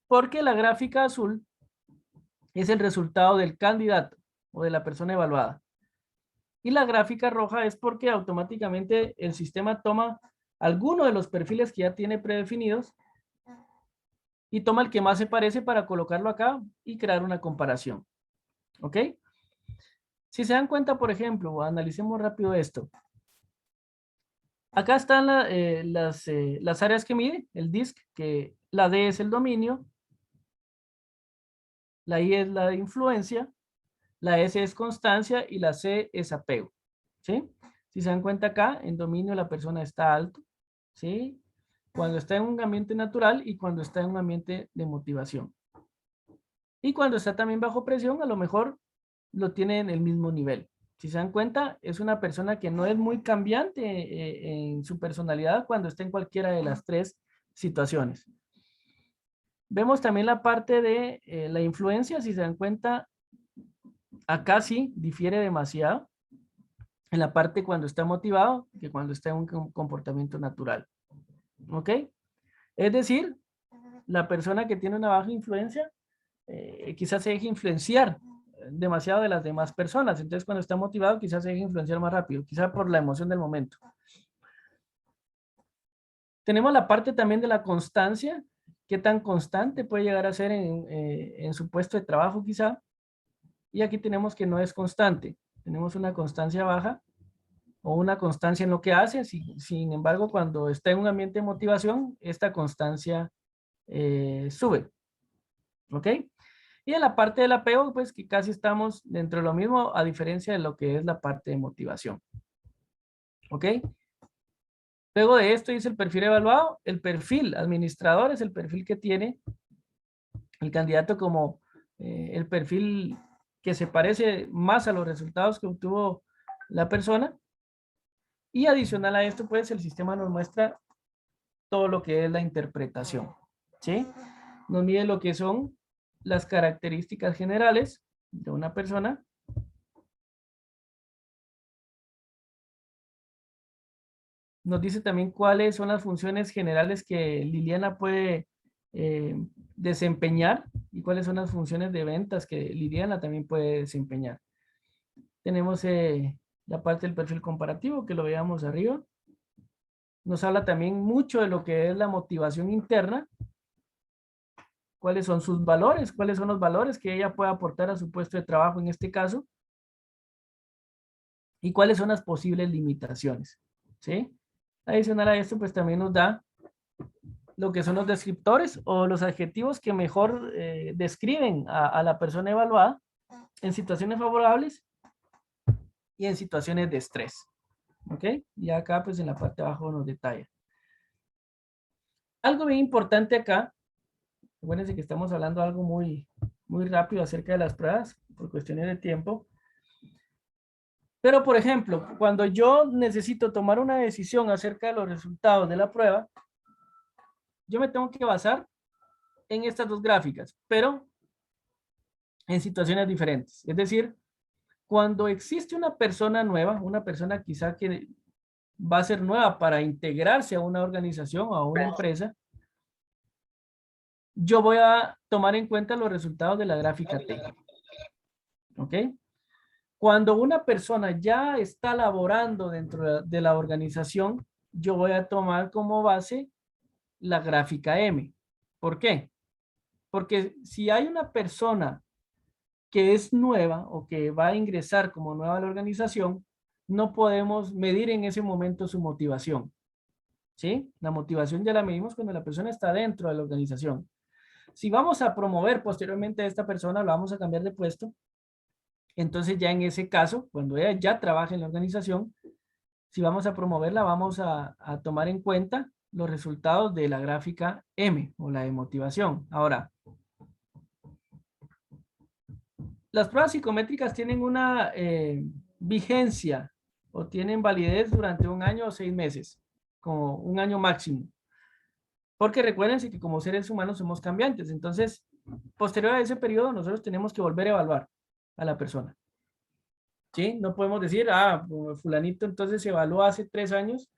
Porque la gráfica azul es el resultado del candidato o de la persona evaluada. Y la gráfica roja es porque automáticamente el sistema toma alguno de los perfiles que ya tiene predefinidos y toma el que más se parece para colocarlo acá y crear una comparación. ¿Ok? Si se dan cuenta, por ejemplo, analicemos rápido esto. Acá están las áreas que mide, el DISC, que la D es el dominio, la I es la influencia, la S es constancia y la C es apego. ¿Sí? Si se dan cuenta acá, en dominio la persona está alto, ¿sí? Cuando está en un ambiente natural y cuando está en un ambiente de motivación. Y cuando está también bajo presión, a lo mejor lo tiene en el mismo nivel. Si se dan cuenta, es una persona que no es muy cambiante en su personalidad cuando está en cualquiera de las tres situaciones. Vemos también la parte de la influencia. Si se dan cuenta, acá sí difiere demasiado en la parte cuando está motivado que cuando está en un comportamiento natural. ¿Ok? Es decir, la persona que tiene una baja influencia quizás se deje influenciar demasiado de las demás personas. Entonces, cuando está motivado, quizás se deje influenciar más rápido, quizás por la emoción del momento. Tenemos la parte también de la constancia. ¿Qué tan constante puede llegar a ser en su puesto de trabajo quizá? Y aquí tenemos que no es constante. Tenemos una constancia baja o una constancia en lo que hace. Sin embargo, cuando está en un ambiente de motivación, esta constancia sube. ¿Ok? Y en la parte del apego, pues que casi estamos dentro de lo mismo, a diferencia de lo que es la parte de motivación. ¿Ok? Luego de esto dice el perfil evaluado. El perfil administrador es el perfil que tiene el candidato como el perfil que se parece más a los resultados que obtuvo la persona. Y adicional a esto, pues el sistema nos muestra todo lo que es la interpretación. ¿Sí? Nos mide lo que son las características generales de una persona. Nos dice también cuáles son las funciones generales que Liliana puede desempeñar y cuáles son las funciones de ventas que Liliana también puede desempeñar. Tenemos la parte del perfil comparativo que lo veamos arriba. Nos habla también mucho de lo que es la motivación interna. Cuáles son sus valores, cuáles son los valores que ella puede aportar a su puesto de trabajo en este caso. Y cuáles son las posibles limitaciones. ¿Sí? Adicional a esto, pues también nos da lo que son los descriptores o los adjetivos que mejor describen a la persona evaluada en situaciones favorables y en situaciones de estrés. ¿Ok? Y acá, pues en la parte de abajo nos detalla. Algo bien importante acá, acuérdense que estamos hablando de algo muy rápido acerca de las pruebas por cuestiones de tiempo. Pero, por ejemplo, cuando yo necesito tomar una decisión acerca de los resultados de la prueba, yo me tengo que basar en estas dos gráficas, pero en situaciones diferentes. Es decir, cuando existe una persona nueva, una persona quizá que va a ser nueva para integrarse a una organización o a una empresa, yo voy a tomar en cuenta los resultados de la gráfica T. ¿Ok? Cuando una persona ya está laborando dentro de la organización, yo voy a tomar como base la gráfica M. ¿Por qué? Porque si hay una persona que es nueva o que va a ingresar como nueva a la organización, no podemos medir en ese momento su motivación. ¿Sí? La motivación ya la medimos cuando la persona está dentro de la organización. Si vamos a promover posteriormente a esta persona, la vamos a cambiar de puesto, entonces ya en ese caso, cuando ella ya trabaja en la organización, si vamos a promoverla, vamos a tomar en cuenta los resultados de la gráfica M o la de motivación. Ahora, las pruebas psicométricas tienen una vigencia o tienen validez durante 1 año o 6 meses, como 1 año máximo. Porque recuérdense que como seres humanos somos cambiantes. Entonces, posterior a ese periodo, nosotros tenemos que volver a evaluar a la persona. ¿Sí? No podemos decir, fulanito entonces se evaluó hace 3 años,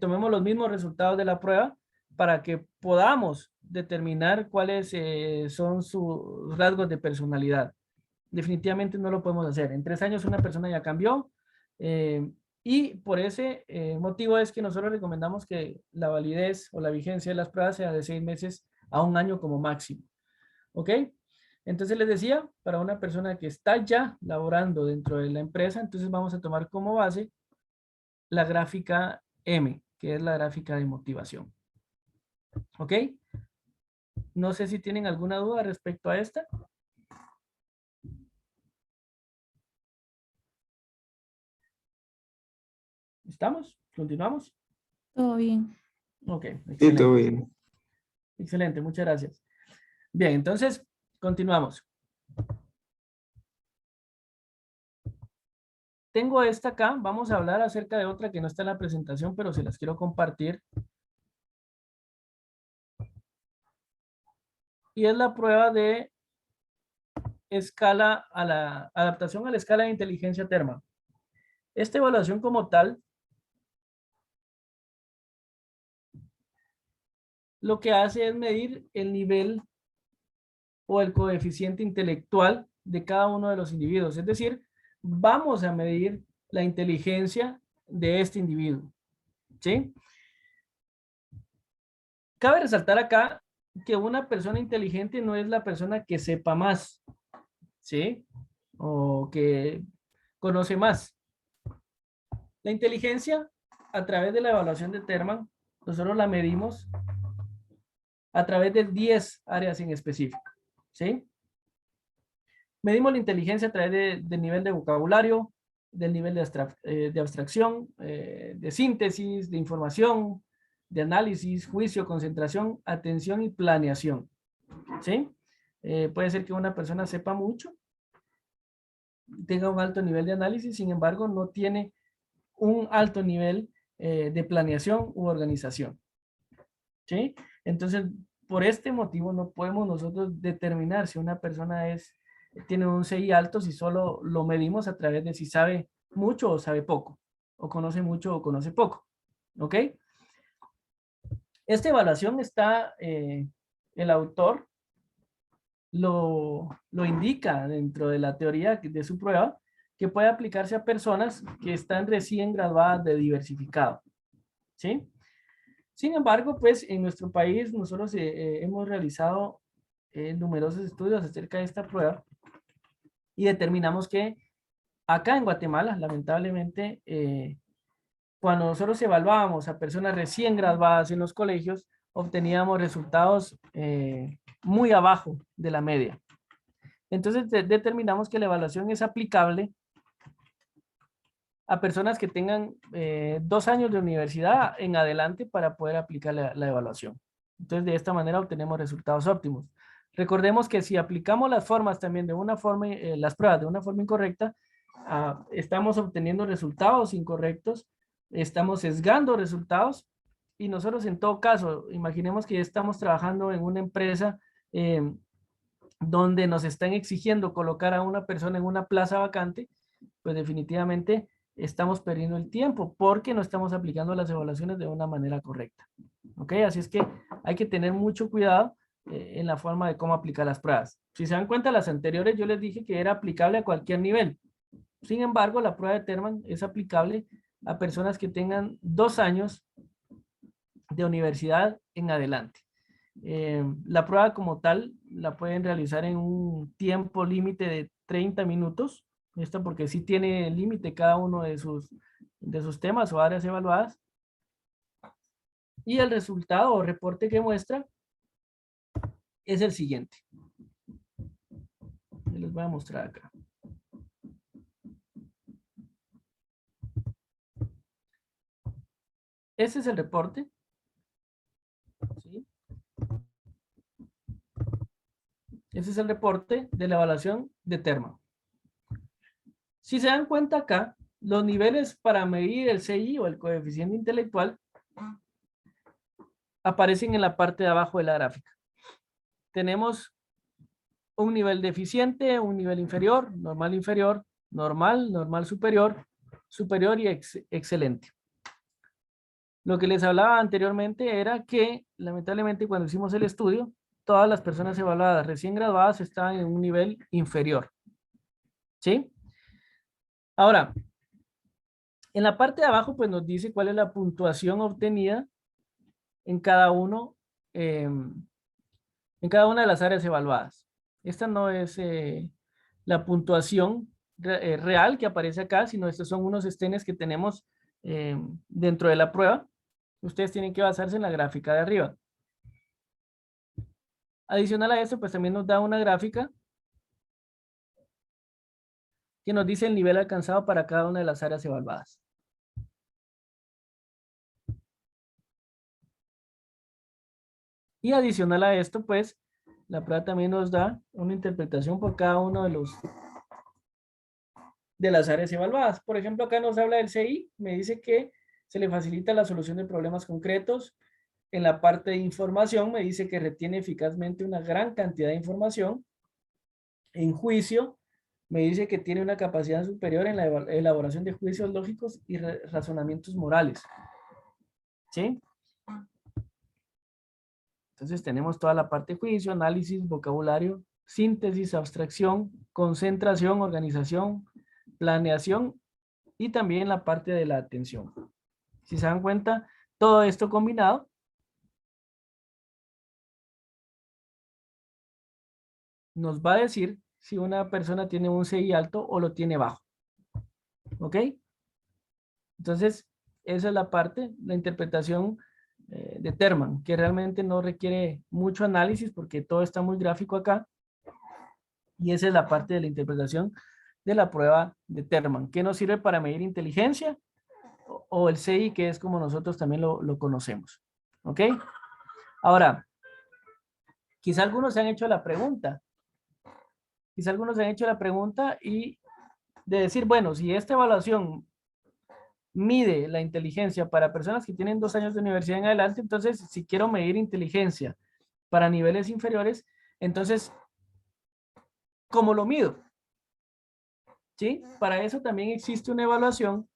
tomemos los mismos resultados de la prueba para que podamos determinar cuáles son sus rasgos de personalidad. Definitivamente no lo podemos hacer. En 3 años una persona ya cambió y por ese motivo es que nosotros recomendamos que la validez o la vigencia de las pruebas sea de 6 meses a 1 año como máximo. ¿Ok? Entonces les decía, para una persona que está ya laborando dentro de la empresa, entonces vamos a tomar como base la gráfica M, que es la gráfica de motivación. ¿Ok? No sé si tienen alguna duda respecto a esta. ¿Estamos? ¿Continuamos? Todo bien. Ok, Sí, excelente. todo bien. Excelente, muchas gracias. Bien, entonces, continuamos. Tengo esta acá, vamos a hablar acerca de otra que no está en la presentación, pero se las quiero compartir. Y es la prueba de escala a la adaptación a la escala de inteligencia terma. Esta evaluación como tal, lo que hace es medir el nivel o el coeficiente intelectual de cada uno de los individuos. Es decir, vamos a medir la inteligencia de este individuo. ¿Sí? Cabe resaltar acá que una persona inteligente no es la persona que sepa más, ¿sí? O que conoce más. La inteligencia, a través de la evaluación de Terman, nosotros la medimos a través de 10 áreas en específico, ¿sí? Medimos la inteligencia a través del nivel de vocabulario, del nivel de abstracción, de síntesis, de información, de análisis, juicio, concentración, atención y planeación, ¿sí? Puede ser que una persona sepa mucho, tenga un alto nivel de análisis, sin embargo, no tiene un alto nivel de planeación u organización, ¿sí? Entonces, por este motivo no podemos nosotros determinar si una persona tiene un CI alto si solo lo medimos a través de si sabe mucho o sabe poco, o conoce mucho o conoce poco, ¿ok? Esta evaluación está, el autor lo indica dentro de la teoría de su prueba, que puede aplicarse a personas que están recién graduadas de diversificado, ¿sí? Sin embargo, pues en nuestro país nosotros hemos realizado numerosos estudios acerca de esta prueba y determinamos que acá en Guatemala, lamentablemente, cuando nosotros evaluábamos a personas recién graduadas en los colegios, obteníamos resultados muy abajo de la media. Entonces determinamos que la evaluación es aplicable a personas que tengan 2 años de universidad en adelante para poder aplicar la evaluación. Entonces, de esta manera obtenemos resultados óptimos. Recordemos que si aplicamos las formas también de una forma, las pruebas de una forma incorrecta, estamos obteniendo resultados incorrectos, estamos sesgando resultados y nosotros en todo caso, imaginemos que estamos trabajando en una empresa donde nos están exigiendo colocar a una persona en una plaza vacante, pues definitivamente estamos perdiendo el tiempo porque no estamos aplicando las evaluaciones de una manera correcta. ¿Ok? Así es que hay que tener mucho cuidado en la forma de cómo aplicar las pruebas. Si se dan cuenta, las anteriores yo les dije que era aplicable a cualquier nivel. Sin embargo, la prueba de Terman es aplicable a personas que tengan 2 años de universidad en adelante. La prueba como tal la pueden realizar en un tiempo límite de 30 minutos. Esto porque sí tiene límite cada uno de sus temas o áreas evaluadas. Y el resultado o reporte que muestra es el siguiente. Les voy a mostrar acá. Este es el reporte. ¿Sí? Ese es el reporte de la evaluación de Terman. Si se dan cuenta acá, los niveles para medir el CI o el coeficiente intelectual aparecen en la parte de abajo de la gráfica. Tenemos un nivel deficiente, un nivel inferior, normal, normal superior, superior y excelente. Lo que les hablaba anteriormente era que, lamentablemente, cuando hicimos el estudio, todas las personas evaluadas recién graduadas estaban en un nivel inferior. ¿Sí? Ahora, en la parte de abajo, pues nos dice cuál es la puntuación obtenida en cada uno, en cada una de las áreas evaluadas. Esta no es la puntuación real que aparece acá, sino estos son unos estenes que tenemos dentro de la prueba. Ustedes tienen que basarse en la gráfica de arriba. Adicional a esto, pues también nos da una gráfica que nos dice el nivel alcanzado para cada una de las áreas evaluadas. Y adicional a esto, pues, la prueba también nos da una interpretación por cada uno de las áreas evaluadas. Por ejemplo, acá nos habla del CI, me dice que se le facilita la solución de problemas concretos. En la parte de información me dice que retiene eficazmente una gran cantidad de información. En juicio me dice que tiene una capacidad superior en la elaboración de juicios lógicos y razonamientos morales. ¿Sí? Entonces tenemos toda la parte de juicio, análisis, vocabulario, síntesis, abstracción, concentración, organización, planeación y también la parte de la atención. Si se dan cuenta, todo esto combinado nos va a decir si una persona tiene un CI alto o lo tiene bajo. ¿Ok? Entonces, esa es la parte, la interpretación de Terman, que realmente no requiere mucho análisis porque todo está muy gráfico acá. Y esa es la parte de la interpretación de la prueba de Terman, que nos sirve para medir inteligencia o el CI, que es como nosotros también lo conocemos. ¿Ok? Ahora, quizá algunos se han hecho la pregunta. Quizá algunos se han hecho la pregunta y de decir, bueno, si esta evaluación mide la inteligencia para personas que tienen 2 años de universidad en adelante, entonces si quiero medir inteligencia para niveles inferiores, entonces, ¿cómo lo mido? ¿Sí? Para eso también existe una evaluación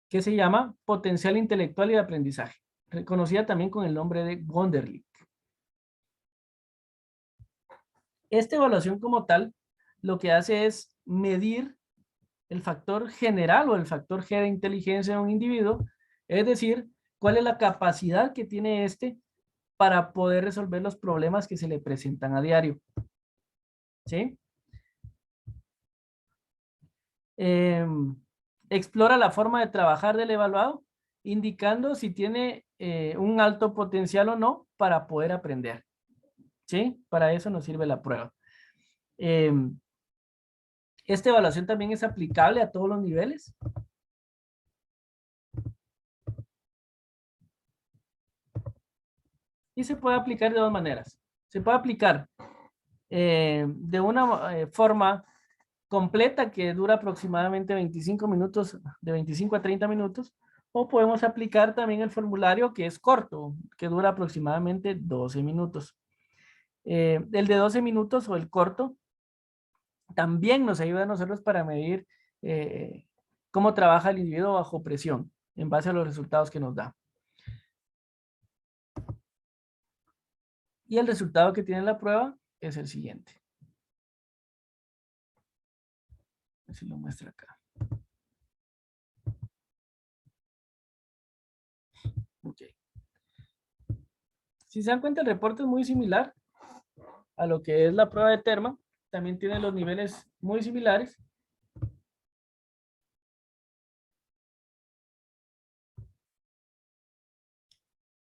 que se llama potencial intelectual y de aprendizaje, reconocida también con el nombre de Wonderlic. Esta evaluación como tal, lo que hace es medir el factor general o el factor G de inteligencia de un individuo, es decir, cuál es la capacidad que tiene este para poder resolver los problemas que se le presentan a diario. ¿Sí? Explora la forma de trabajar del evaluado, indicando si tiene un alto potencial o no para poder aprender. ¿Sí? Para eso nos sirve la prueba. Esta evaluación también es aplicable a todos los niveles. Y se puede aplicar de 2 maneras. Se puede aplicar de una forma completa que dura aproximadamente 25 minutos, de 25 a 30 minutos, o podemos aplicar también el formulario que es corto, que dura aproximadamente 12 minutos. El de 12 minutos o el corto también nos ayuda a nosotros para medir cómo trabaja el individuo bajo presión en base a los resultados que nos da. Y el resultado que tiene la prueba es el siguiente. Así lo muestra acá. Ok. Si se dan cuenta, el reporte es muy similar a lo que es la prueba de Terman. También tiene los niveles muy similares.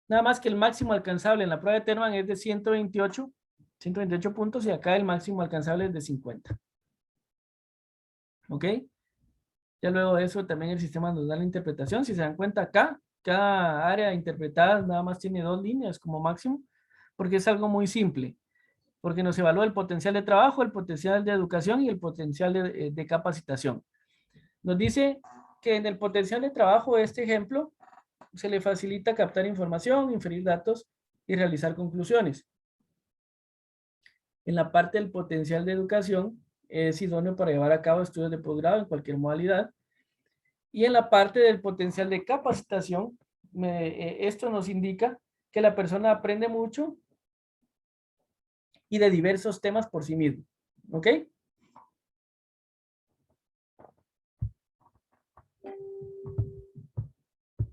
Nada más que el máximo alcanzable en la prueba de Terman es de 128 puntos y acá el máximo alcanzable es de 50. ¿Ok? Ya luego de eso también el sistema nos da la interpretación. Si se dan cuenta acá, cada área interpretada nada más tiene 2 líneas como máximo, porque es algo muy simple, porque nos evalúa el potencial de trabajo, el potencial de educación y el potencial de capacitación. Nos dice que en el potencial de trabajo, este ejemplo, se le facilita captar información, inferir datos y realizar conclusiones. En la parte del potencial de educación, es idóneo para llevar a cabo estudios de posgrado en cualquier modalidad. Y en la parte del potencial de capacitación, esto nos indica que la persona aprende mucho y de diversos temas por sí mismo. ¿Ok?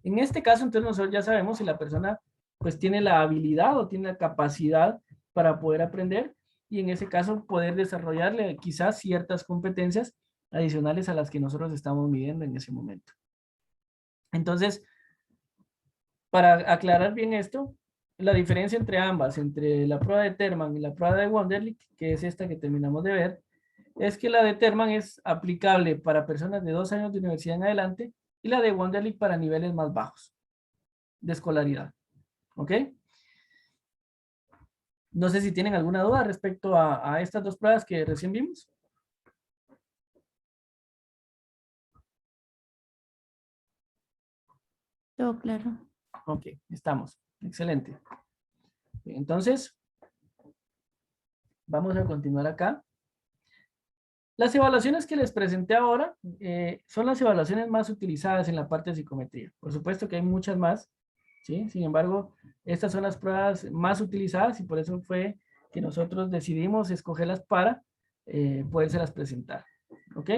En este caso, entonces nosotros ya sabemos si la persona pues tiene la habilidad o tiene la capacidad para poder aprender y en ese caso poder desarrollarle quizás ciertas competencias adicionales a las que nosotros estamos midiendo en ese momento. Entonces, para aclarar bien esto, la diferencia entre ambas, entre la prueba de Terman y la prueba de Wonderlic, que es esta que terminamos de ver, es que la de Terman es aplicable para personas de 2 años de universidad en adelante y la de Wonderlic para niveles más bajos de escolaridad. ¿Ok? No sé si tienen alguna duda respecto a estas 2 pruebas que recién vimos. Todo claro. Ok, estamos. Excelente. Entonces, vamos a continuar acá. Las evaluaciones que les presenté ahora son las evaluaciones más utilizadas en la parte de psicometría. Por supuesto que hay muchas más, ¿sí? Sin embargo, estas son las pruebas más utilizadas y por eso fue que nosotros decidimos escogerlas para podérselas presentar. ¿Ok?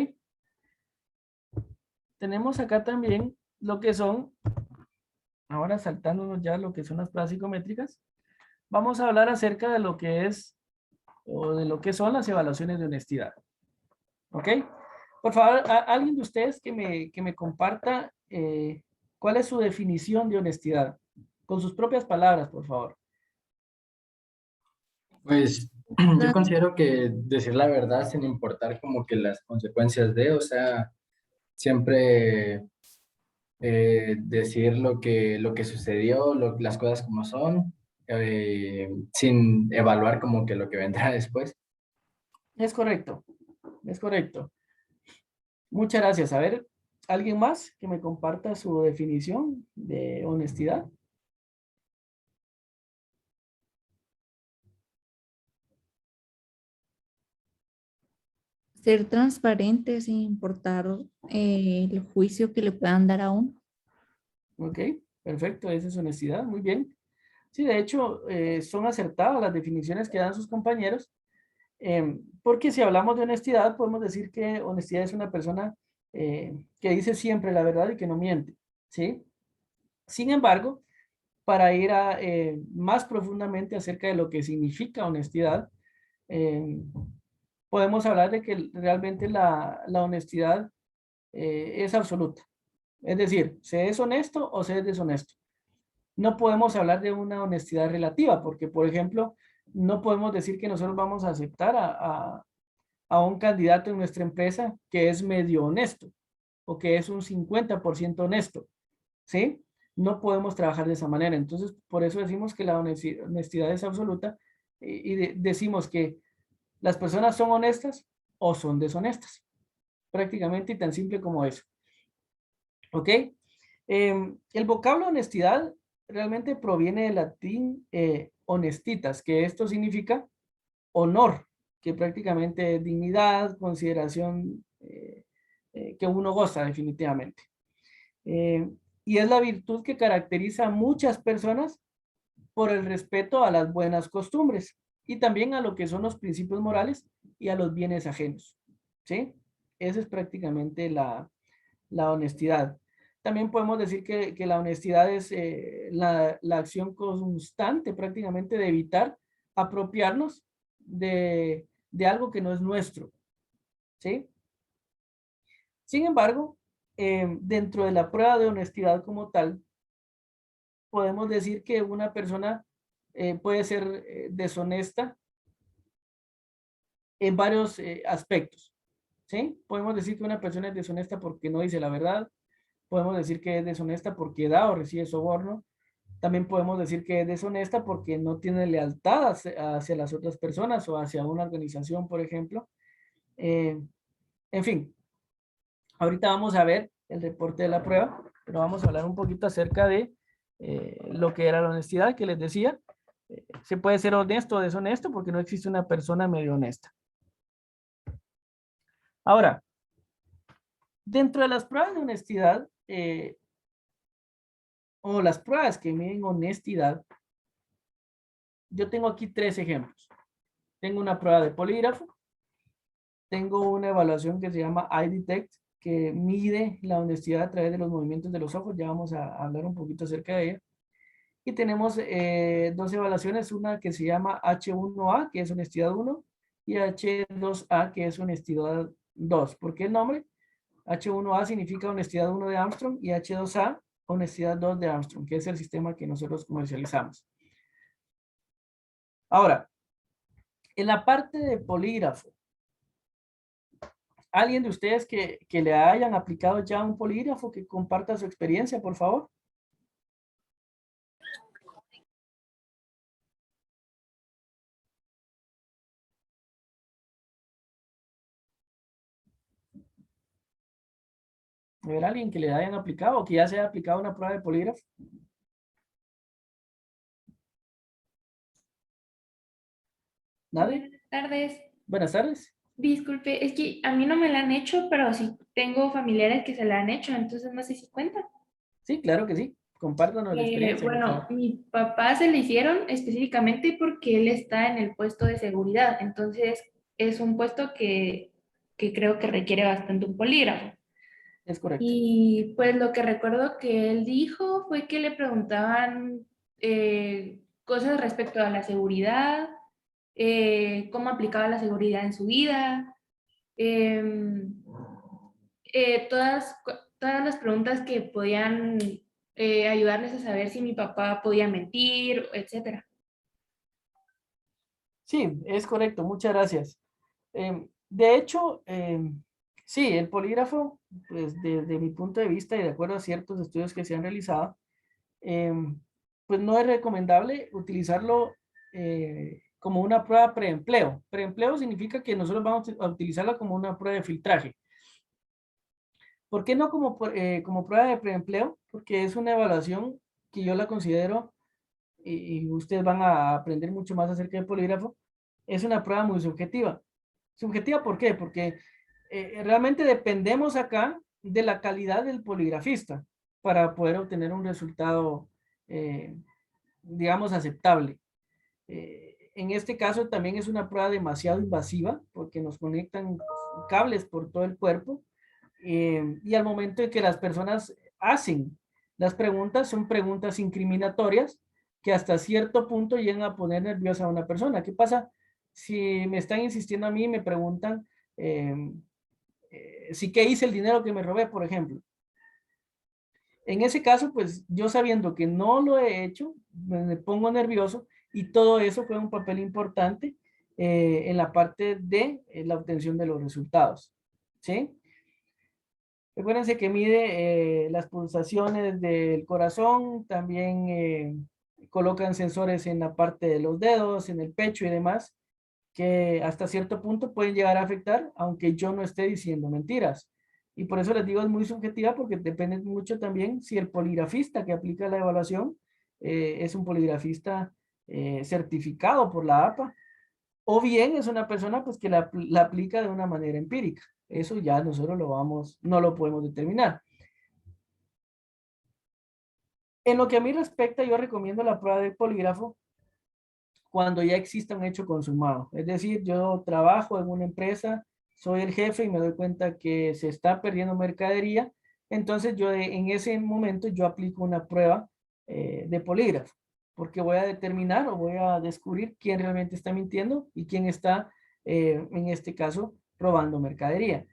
Tenemos acá también lo que son, ahora saltándonos ya lo que son las pruebas psicométricas, vamos a hablar acerca de lo que es o de lo que son las evaluaciones de honestidad. ¿Ok? Por favor, alguien de ustedes que me comparta cuál es su definición de honestidad. Con sus propias palabras, por favor. Pues yo considero que decir la verdad sin importar como que las consecuencias de, o sea, siempre decir lo que sucedió, las cosas como son, sin evaluar como que lo que vendrá después. Es correcto, es correcto. Muchas gracias. A ver, ¿alguien más que me comparta su definición de honestidad? Ser transparente sin importar el juicio que le puedan dar a uno. Ok, perfecto, esa es honestidad, muy bien. Sí, de hecho, son acertadas las definiciones que dan sus compañeros, porque si hablamos de honestidad, podemos decir que honestidad es una persona que dice siempre la verdad y que no miente, ¿sí? Sin embargo, para ir más profundamente acerca de lo que significa honestidad, podemos hablar de que realmente la honestidad es absoluta. Es decir, se es honesto o se es deshonesto. No podemos hablar de una honestidad relativa, porque, por ejemplo, no podemos decir que nosotros vamos a aceptar a un candidato en nuestra empresa que es medio honesto o que es un 50% honesto, ¿sí? No podemos trabajar de esa manera. Entonces, por eso decimos que la honestidad es absoluta y decimos que las personas son honestas o son deshonestas. Prácticamente y tan simple como eso. ¿Ok? El vocablo honestidad realmente proviene del latín honestitas, que esto significa honor, que prácticamente es dignidad, consideración que uno goza definitivamente. Y es la virtud que caracteriza a muchas personas por el respeto a las buenas costumbres y también a lo que son los principios morales y a los bienes ajenos. ¿Sí? Esa es prácticamente la honestidad. También podemos decir que la honestidad es la acción constante prácticamente de evitar apropiarnos de algo que no es nuestro. ¿Sí? Sin embargo, dentro de la prueba de honestidad como tal, podemos decir que una persona puede ser deshonesta en varios aspectos. ¿sí? Podemos decir que una persona es deshonesta porque no dice la verdad. Podemos decir que es deshonesta porque da o recibe soborno. También podemos decir que es deshonesta porque no tiene lealtad hacia las otras personas o hacia una organización, por ejemplo. En fin, ahorita vamos a ver el reporte de la prueba, pero vamos a hablar un poquito acerca de lo que era la honestidad que les decía. Se puede ser honesto o deshonesto porque no existe una persona medio honesta. Ahora, dentro de las pruebas de honestidad, o las pruebas que miden honestidad, yo tengo aquí 3 ejemplos. Tengo una prueba de polígrafo, tengo una evaluación que se llama iDetect, que mide la honestidad a través de los movimientos de los ojos. Ya vamos a hablar un poquito acerca de ella. Y tenemos 2 evaluaciones, una que se llama H1A, que es honestidad 1, y H2A, que es honestidad 2. ¿Por qué el nombre? H1A significa honestidad 1 de Armstrong y H2A, honestidad 2 de Armstrong, que es el sistema que nosotros comercializamos. Ahora, en la parte de polígrafo, ¿alguien de ustedes que le hayan aplicado ya un polígrafo que comparta su experiencia, por favor? ¿A ver, alguien que le hayan aplicado o que ya se haya aplicado una prueba de polígrafo? ¿Nadie? Buenas tardes. Buenas tardes. Disculpe, es que a mí no me la han hecho, pero sí tengo familiares que se la han hecho, entonces no sé si cuenta. Sí, claro que sí. Compártanos la experiencia, por Bueno, favor. mi papá se le hicieron específicamente porque él está en el puesto de seguridad, entonces es un puesto que creo que requiere bastante un polígrafo. Es correcto. Y pues lo que recuerdo que él dijo fue que le preguntaban cosas respecto a la seguridad, cómo aplicaba la seguridad en su vida, em, todas las preguntas que podían ayudarles a saber si mi papá podía mentir, etcétera. Sí, es correcto. Muchas gracias. De hecho, sí, el polígrafo, pues desde mi punto de vista y de acuerdo a ciertos estudios que se han realizado, pues no es recomendable utilizarlo como una prueba preempleo. Preempleo significa que nosotros vamos a utilizarla como una prueba de filtraje. ¿Por qué no como prueba de preempleo? Porque es una evaluación que yo la considero, y ustedes van a aprender mucho más acerca del polígrafo, es una prueba muy subjetiva. ¿Subjetiva por qué? Porque realmente dependemos acá de la calidad del poligrafista para poder obtener un resultado, digamos, aceptable. En este caso también es una prueba demasiado invasiva porque nos conectan cables por todo el cuerpo y al momento en que las personas hacen las preguntas, son preguntas incriminatorias que hasta cierto punto llegan a poner nerviosa a una persona. ¿Qué pasa si me están insistiendo a mí y me preguntan si qué hice el dinero que me robé, por ejemplo? En ese caso, pues yo sabiendo que no lo he hecho, me pongo nervioso y todo eso fue un papel importante en la parte de la obtención de los resultados. ¿Sí? Recuérdense que mide las pulsaciones del corazón, también colocan sensores en la parte de los dedos, en el pecho y demás, que hasta cierto punto pueden llegar a afectar, aunque yo no esté diciendo mentiras. Y por eso les digo, es muy subjetiva porque depende mucho también si el poligrafista que aplica la evaluación es un poligrafista certificado por la APA, o bien es una persona pues que la aplica de una manera empírica. Eso ya nosotros no lo podemos determinar. En lo que a mí respecta, yo recomiendo la prueba del polígrafo cuando ya exista un hecho consumado. Es decir, yo trabajo en una empresa, soy el jefe y me doy cuenta que se está perdiendo mercadería, entonces yo en ese momento yo aplico una prueba de polígrafo, porque voy a determinar o voy a descubrir quién realmente está mintiendo y quién está, en este caso, robando mercadería.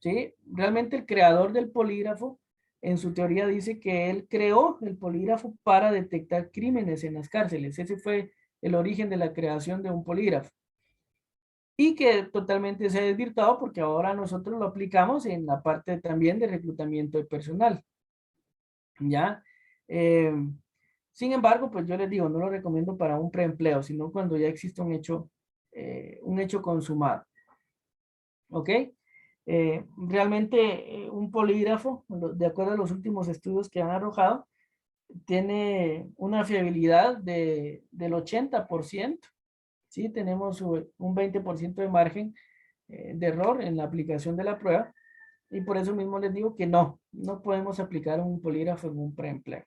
¿Sí? Realmente el creador del polígrafo, en su teoría dice que él creó el polígrafo para detectar crímenes en las cárceles. Ese fue el origen de la creación de un polígrafo. y que totalmente se ha desvirtuado porque ahora nosotros lo aplicamos en la parte también de reclutamiento de personal. ¿Ya? Sin embargo, pues yo les digo, no lo recomiendo para un preempleo, sino cuando ya existe un hecho consumado. ¿Ok? Realmente un polígrafo, de acuerdo a los últimos estudios que han arrojado, tiene una fiabilidad del 80%. ¿Sí? Tenemos un 20% de margen de error en la aplicación de la prueba. Y por eso mismo les digo que no podemos aplicar un polígrafo en un preempleo.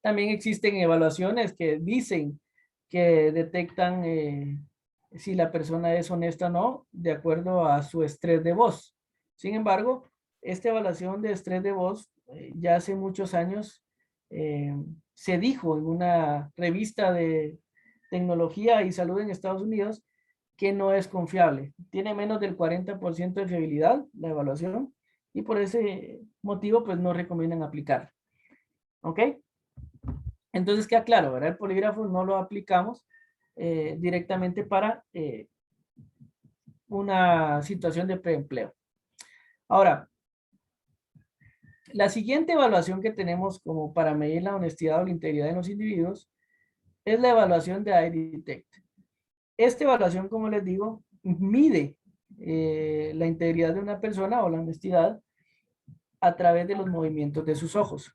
También existen evaluaciones que dicen que detectan si la persona es honesta o no, de acuerdo a su estrés de voz. Sin embargo, esta evaluación de estrés de voz ya hace muchos años se dijo en una revista de tecnología y salud en Estados Unidos que no es confiable. Tiene menos del 40% de fiabilidad la evaluación y por ese motivo pues no recomiendan aplicar. ¿Ok? Entonces queda claro, ¿verdad? El polígrafo no lo aplicamos directamente para una situación de preempleo. Ahora, la siguiente evaluación que tenemos como para medir la honestidad o la integridad de los individuos es la evaluación de iDetect. Esta evaluación, como les digo, mide la integridad de una persona o la honestidad a través de los movimientos de sus ojos.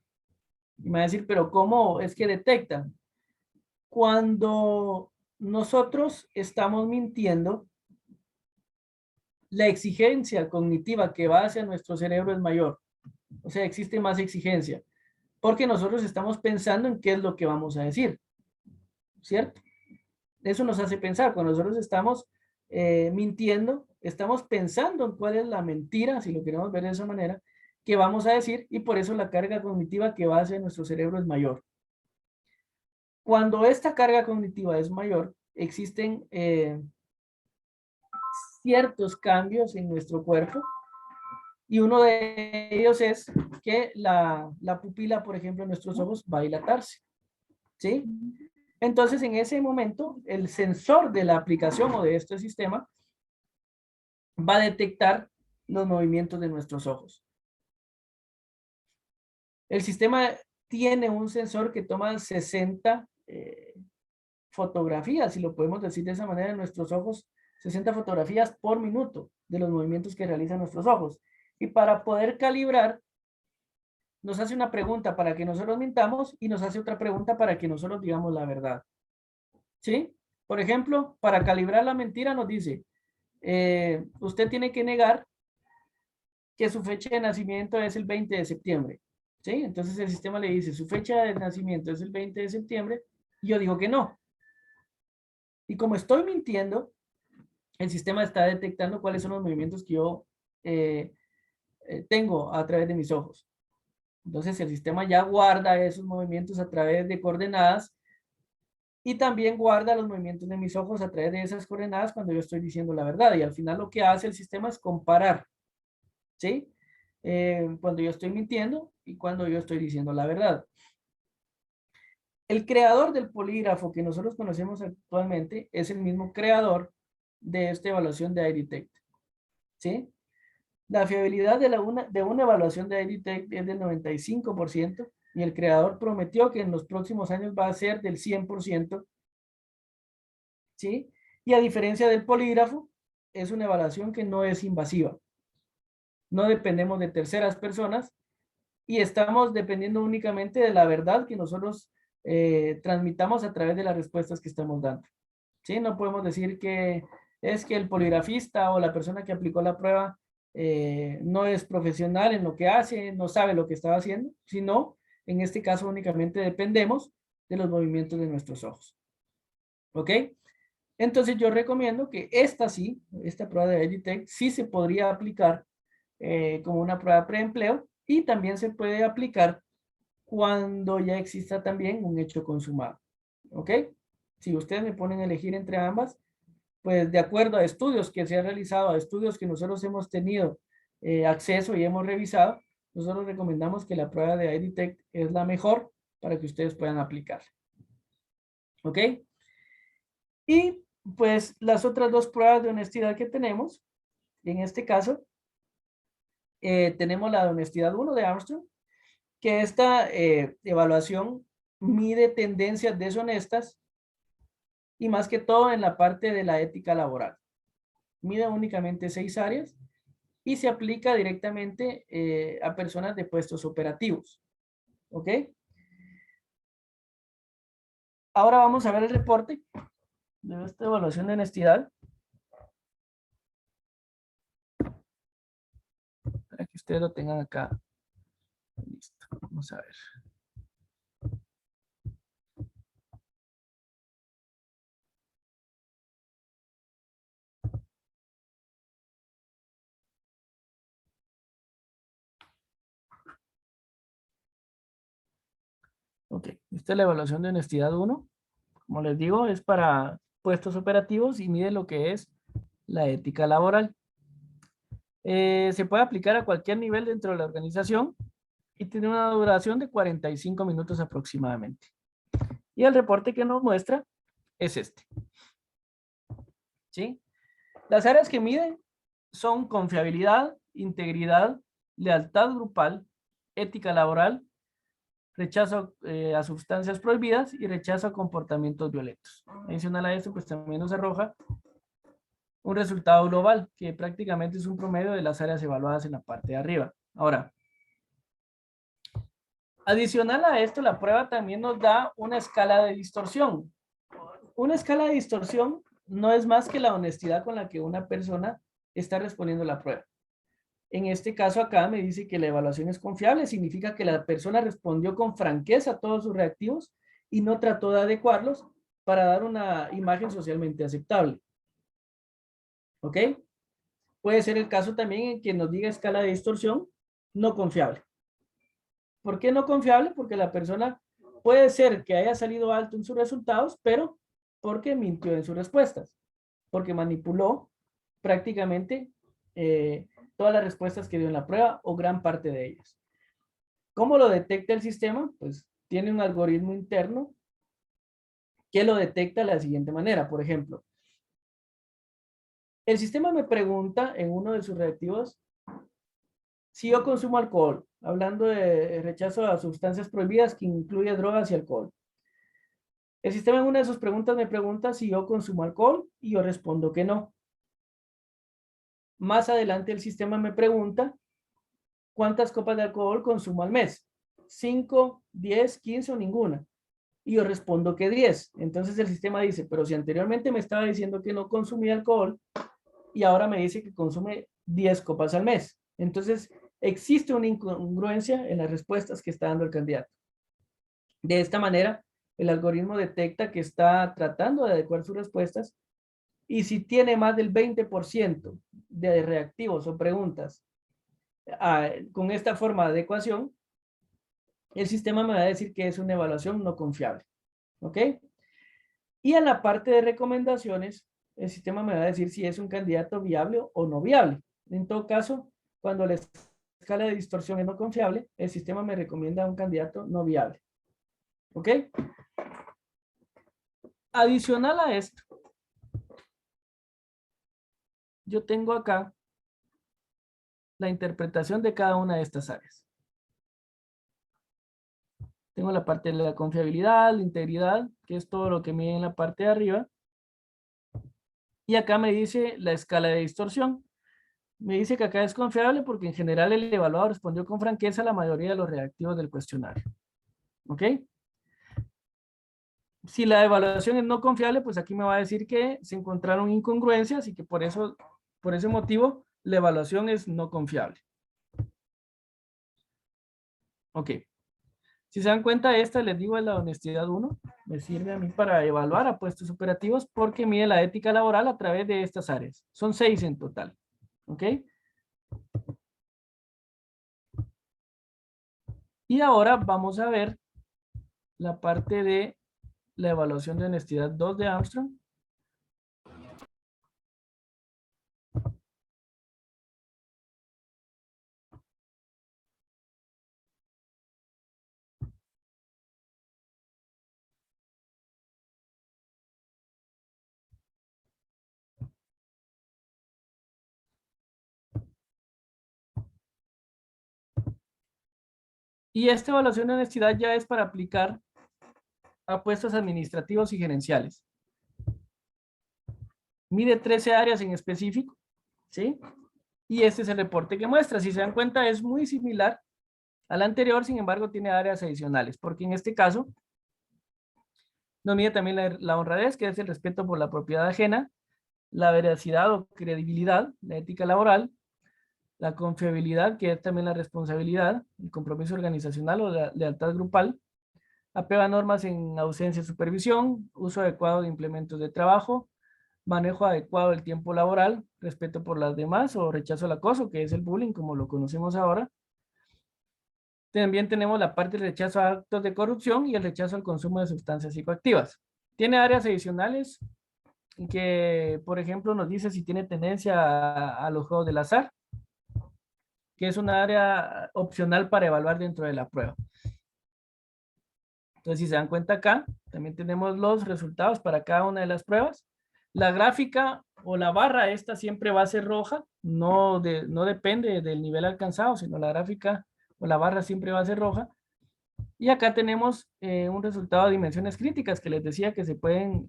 Y me va a decir, pero ¿cómo es que detectan? Cuando nosotros estamos mintiendo, la exigencia cognitiva que va hacia nuestro cerebro es mayor. O sea, existe más exigencia. Porque nosotros estamos pensando en qué es lo que vamos a decir. ¿Cierto? Eso nos hace pensar. Cuando nosotros estamos mintiendo, estamos pensando en cuál es la mentira, si lo queremos ver de esa manera, que vamos a decir, y por eso la carga cognitiva que va hacia nuestro cerebro es mayor. Cuando esta carga cognitiva es mayor, existen ciertos cambios en nuestro cuerpo y uno de ellos es que la pupila, por ejemplo, en nuestros ojos va a dilatarse. ¿Sí? Entonces, en ese momento, el sensor de la aplicación o de este sistema va a detectar los movimientos de nuestros ojos. El sistema tiene un sensor que toma 60 fotografías, si lo podemos decir de esa manera, en nuestros ojos, 60 fotografías por minuto de los movimientos que realizan nuestros ojos. Y para poder calibrar, nos hace una pregunta para que nosotros mintamos y nos hace otra pregunta para que nosotros digamos la verdad. ¿Sí? Por ejemplo, para calibrar la mentira nos dice, usted tiene que negar que su fecha de nacimiento es el 20 de septiembre. ¿Sí? Entonces el sistema le dice, su fecha de nacimiento es el 20 de septiembre, y yo digo que no. Y como estoy mintiendo, el sistema está detectando cuáles son los movimientos que yo tengo a través de mis ojos. Entonces el sistema ya guarda esos movimientos a través de coordenadas y también guarda los movimientos de mis ojos a través de esas coordenadas cuando yo estoy diciendo la verdad. Y al final lo que hace el sistema es comparar, ¿sí? Cuando yo estoy mintiendo y cuando yo estoy diciendo la verdad. El creador del polígrafo que nosotros conocemos actualmente es el mismo creador de esta evaluación de iDetect, ¿sí? La fiabilidad de una evaluación de iDetect es del 95% y el creador prometió que en los próximos años va a ser del 100%, ¿sí? Y a diferencia del polígrafo, es una evaluación que no es invasiva. No dependemos de terceras personas y estamos dependiendo únicamente de la verdad que nosotros transmitamos a través de las respuestas que estamos dando. ¿Sí? No podemos decir que es que el poligrafista o la persona que aplicó la prueba no es profesional en lo que hace, no sabe lo que estaba haciendo, sino en este caso únicamente dependemos de los movimientos de nuestros ojos. ¿Ok? Entonces yo recomiendo que esta prueba de iDetect sí se podría aplicar como una prueba de preempleo y también se puede aplicar cuando ya exista también un hecho consumado. ¿Ok? Si ustedes me ponen a elegir entre ambas, pues de acuerdo a estudios que se han realizado, a estudios que nosotros hemos tenido acceso y hemos revisado, nosotros recomendamos que la prueba de iDetect es la mejor para que ustedes puedan aplicar. ¿Ok? Y pues las otras dos pruebas de honestidad que tenemos, en este caso, tenemos la de honestidad 1 de Armstrong, que esta evaluación mide tendencias deshonestas y más que todo en la parte de la ética laboral. Mide únicamente 6 áreas y se aplica directamente a personas de puestos operativos. ¿Ok? Ahora vamos a ver el reporte de esta evaluación de honestidad. Para que ustedes lo tengan acá. Listo. Vamos a ver. Ok, esta es la evaluación de honestidad 1. Como les digo, es para puestos operativos y mide lo que es la ética laboral. Se puede aplicar a cualquier nivel dentro de la organización y tiene una duración de 45 minutos aproximadamente. Y el reporte que nos muestra es este. ¿Sí? Las áreas que mide son confiabilidad, integridad, lealtad grupal, ética laboral, rechazo a sustancias prohibidas y rechazo a comportamientos violentos. Adicional a esto, pues también nos arroja un resultado global, que prácticamente es un promedio de las áreas evaluadas en la parte de arriba. Ahora, adicional a esto, la prueba también nos da una escala de distorsión. Una escala de distorsión no es más que la honestidad con la que una persona está respondiendo la prueba. En este caso acá me dice que la evaluación es confiable, significa que la persona respondió con franqueza a todos sus reactivos y no trató de adecuarlos para dar una imagen socialmente aceptable. ¿Ok? Puede ser el caso también en que nos diga escala de distorsión no confiable. ¿Por qué no confiable? Porque la persona puede ser que haya salido alto en sus resultados, pero porque mintió en sus respuestas, porque manipuló prácticamente todas las respuestas que dio en la prueba o gran parte de ellas. ¿Cómo lo detecta el sistema? Pues tiene un algoritmo interno que lo detecta de la siguiente manera. Por ejemplo, el sistema me pregunta en uno de sus reactivos si yo consumo alcohol, hablando de rechazo a sustancias prohibidas que incluye drogas y alcohol. El sistema en una de sus preguntas me pregunta si yo consumo alcohol y yo respondo que no. Más adelante el sistema me pregunta cuántas copas de alcohol consumo al mes. 5, 10, 15 o ninguna. Y yo respondo que 10. Entonces el sistema dice, pero si anteriormente me estaba diciendo que no consumía alcohol y ahora me dice que consume 10 copas al mes. Entonces existe una incongruencia en las respuestas que está dando el candidato. De esta manera, el algoritmo detecta que está tratando de adecuar sus respuestas y si tiene más del 20% de reactivos o preguntas con esta forma de adecuación, el sistema me va a decir que es una evaluación no confiable. ¿Ok? Y en la parte de recomendaciones, el sistema me va a decir si es un candidato viable o no viable. En todo caso, cuando la escala de distorsión es no confiable, el sistema me recomienda un candidato no viable. ¿Ok? Adicional a esto, yo tengo acá la interpretación de cada una de estas áreas. Tengo la parte de la confiabilidad, la integridad, que es todo lo que mide en la parte de arriba. Y acá me dice la escala de distorsión. Me dice que acá es confiable porque en general el evaluado respondió con franqueza a la mayoría de los reactivos del cuestionario. ¿Ok? Si la evaluación es no confiable, pues aquí me va a decir que se encontraron incongruencias y que por ese motivo, la evaluación es no confiable. Ok. Si se dan cuenta, esta les digo es la honestidad 1. Me sirve a mí para evaluar a puestos operativos porque mide la ética laboral a través de estas áreas. Son 6 en total. ¿Ok? Y ahora vamos a ver la parte de la evaluación de honestidad 2 de Armstrong. Y esta evaluación de honestidad ya es para aplicar a puestos administrativos y gerenciales. Mide 13 áreas en específico, ¿sí? Y este es el reporte que muestra. Si se dan cuenta, es muy similar al anterior, sin embargo, tiene áreas adicionales, porque en este caso nos mide también la honradez, que es el respeto por la propiedad ajena, la veracidad o credibilidad, la ética laboral, la confiabilidad, que es también la responsabilidad, el compromiso organizacional o la lealtad grupal, apego a normas en ausencia de supervisión, uso adecuado de implementos de trabajo, manejo adecuado del tiempo laboral, respeto por las demás o rechazo al acoso, que es el bullying como lo conocemos ahora. También tenemos la parte del rechazo a actos de corrupción y el rechazo al consumo de sustancias psicoactivas. Tiene áreas adicionales que, por ejemplo, nos dice si tiene tendencia a los juegos del azar, que es una área opcional para evaluar dentro de la prueba. Entonces, si se dan cuenta acá, también tenemos los resultados para cada una de las pruebas. La gráfica o la barra, esta siempre va a ser roja, no depende del nivel alcanzado, sino la gráfica o la barra siempre va a ser roja. Y acá tenemos un resultado de dimensiones críticas que les decía que se pueden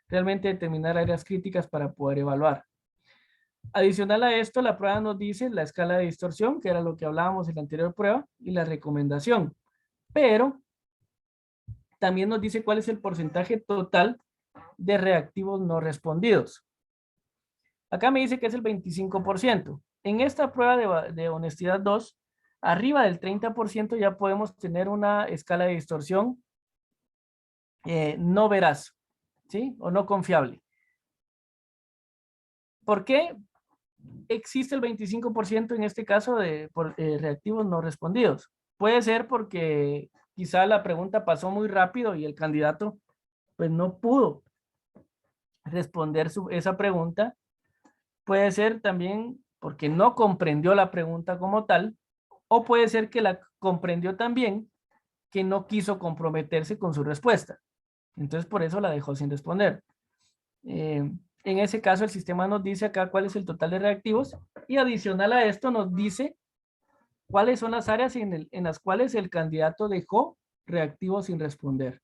realmente determinar áreas críticas para poder evaluar. Adicional a esto, la prueba nos dice la escala de distorsión, que era lo que hablábamos en la anterior prueba, y la recomendación. Pero también nos dice cuál es el porcentaje total de reactivos no respondidos. Acá me dice que es el 25%. En esta prueba de honestidad 2, arriba del 30% ya podemos tener una escala de distorsión no veraz, ¿sí? O no confiable. ¿Por qué existe el 25% en este caso de reactivos no respondidos? Puede ser porque quizá la pregunta pasó muy rápido y el candidato pues no pudo responder esa pregunta. Puede ser también porque no comprendió la pregunta como tal, o puede ser que la comprendió también, que no quiso comprometerse con su respuesta. Entonces, por eso la dejó sin responder. En ese caso, el sistema nos dice acá cuál es el total de reactivos y adicional a esto nos dice cuáles son las áreas en las cuales el candidato dejó reactivos sin responder.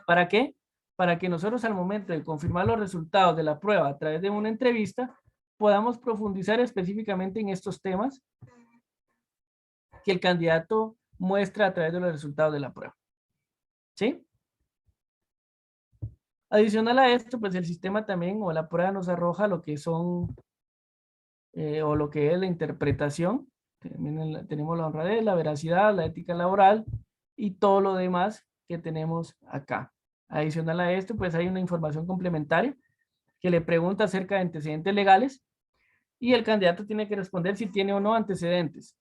¿Para qué? Para que nosotros al momento de confirmar los resultados de la prueba a través de una entrevista, podamos profundizar específicamente en estos temas que el candidato muestra a través de los resultados de la prueba. ¿Sí? Adicional a esto, pues el sistema también o la prueba nos arroja lo que son o lo que es la interpretación. Tenemos la honradez, la veracidad, la ética laboral y todo lo demás que tenemos acá. Adicional a esto, pues hay una información complementaria que le pregunta acerca de antecedentes legales y el candidato tiene que responder si tiene o no antecedentes.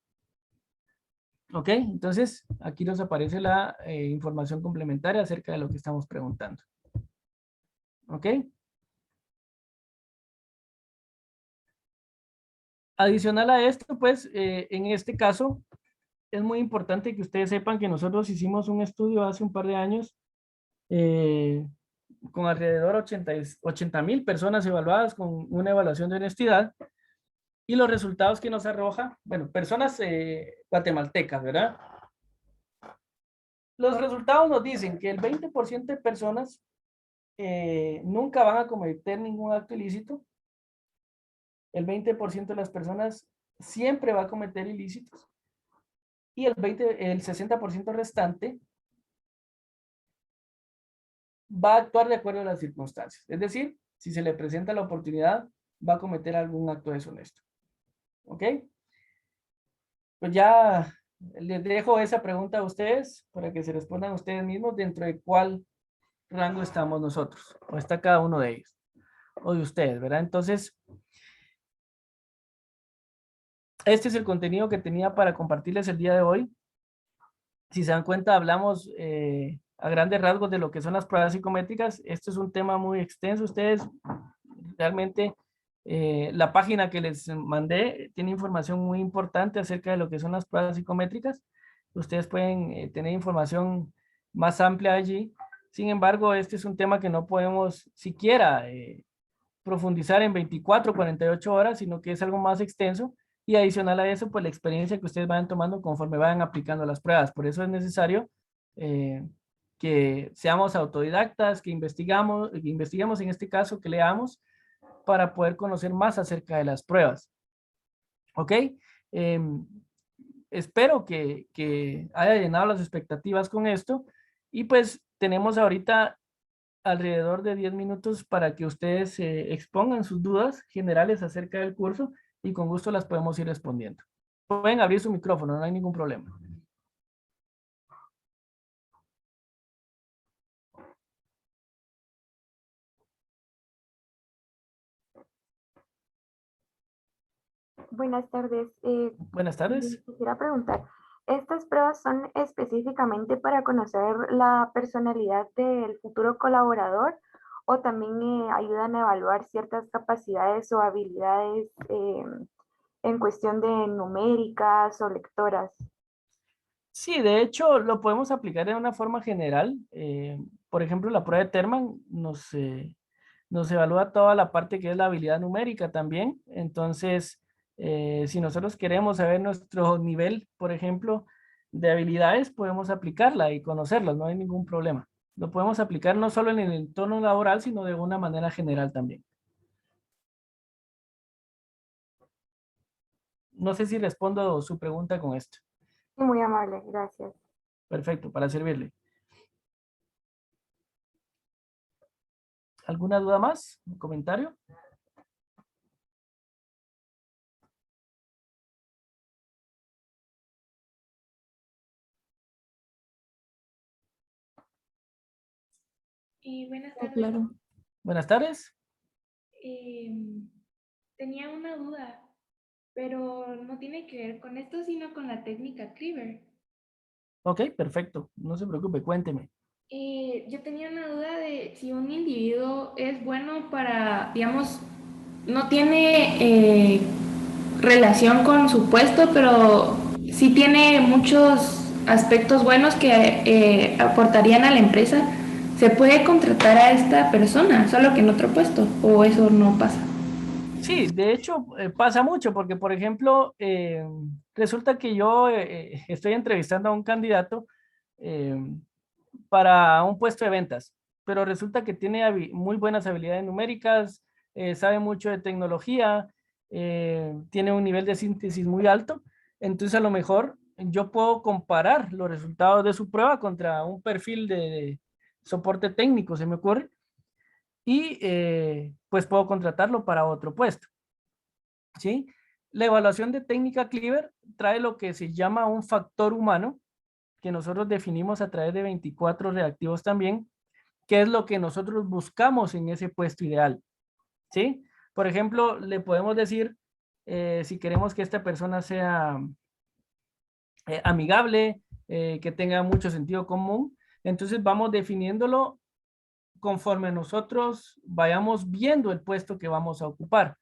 ¿Ok? Entonces, aquí nos aparece la información complementaria acerca de lo que estamos preguntando. ¿Ok? Adicional a esto, pues, en este caso, es muy importante que ustedes sepan que nosotros hicimos un estudio hace un par de años con alrededor de 80,000 personas evaluadas con una evaluación de honestidad y los resultados que nos arroja, bueno, personas guatemaltecas, ¿verdad? Los resultados nos dicen que el 20% de personas nunca van a cometer ningún acto ilícito. El 20% de las personas siempre va a cometer ilícitos. Y el 60% restante va a actuar de acuerdo a las circunstancias. Es decir, si se le presenta la oportunidad, va a cometer algún acto deshonesto. ¿Ok? Pues ya les dejo esa pregunta a ustedes para que se respondan ustedes mismos dentro de cuál rango estamos nosotros. O está cada uno de ellos. O de ustedes, ¿verdad? Entonces, este es el contenido que tenía para compartirles el día de hoy. Si se dan cuenta, hablamos a grandes rasgos de lo que son las pruebas psicométricas. Esto es un tema muy extenso. Ustedes realmente, la página que les mandé tiene información muy importante acerca de lo que son las pruebas psicométricas. Ustedes pueden tener información más amplia allí. Sin embargo, este es un tema que no podemos siquiera profundizar en 24, 48 horas, sino que es algo más extenso y adicional a eso, pues la experiencia que ustedes vayan tomando conforme vayan aplicando las pruebas. Por eso es necesario que seamos autodidactas, que investiguemos en este caso, que leamos para poder conocer más acerca de las pruebas. ¿Ok? Espero que haya llenado las expectativas con esto y pues tenemos ahorita alrededor de 10 minutos para que ustedes expongan sus dudas generales acerca del curso y con gusto las podemos ir respondiendo. Pueden abrir su micrófono, no hay ningún problema. Buenas tardes. Buenas tardes. Quisiera preguntar, ¿estas pruebas son específicamente para conocer la personalidad del futuro colaborador o también ayudan a evaluar ciertas capacidades o habilidades en cuestión de numéricas o lectoras? Sí, de hecho, lo podemos aplicar de una forma general. Por ejemplo, la prueba de Terman nos evalúa toda la parte que es la habilidad numérica también. Entonces, si nosotros queremos saber nuestro nivel, por ejemplo, de habilidades, podemos aplicarla y conocerlas, no hay ningún problema. Lo podemos aplicar no solo en el entorno laboral, sino de una manera general también. No sé si respondo su pregunta con esto. Muy amable, gracias. Perfecto, para servirle. ¿Alguna duda más? ¿Un comentario? Buenas Oh, tardes. claro. Buenas tardes. Tenía una duda, pero no tiene que ver con esto, sino con la técnica Cleaver. Ok, perfecto. No se preocupe, cuénteme. Yo tenía una duda de si un individuo es bueno para, digamos, no tiene relación con su puesto, pero sí tiene muchos aspectos buenos que aportarían a la empresa. ¿Se puede contratar a esta persona, solo que en otro puesto? ¿O eso no pasa? Sí, de hecho pasa mucho porque, por ejemplo, resulta que yo estoy entrevistando a un candidato eh, para un puesto de ventas, pero resulta que tiene muy buenas habilidades numéricas, sabe mucho de tecnología, tiene un nivel de síntesis muy alto, entonces a lo mejor yo puedo comparar los resultados de su prueba contra un perfil de soporte técnico, se me ocurre, y pues puedo contratarlo para otro puesto, ¿sí? La evaluación de técnica Cleaver trae lo que se llama un factor humano, que nosotros definimos a través de 24 reactivos también, que es lo que nosotros buscamos en ese puesto ideal, ¿sí? Por ejemplo, le podemos decir, si queremos que esta persona sea amigable, que tenga mucho sentido común, entonces vamos definiéndolo conforme nosotros vayamos viendo el puesto que vamos a ocupar.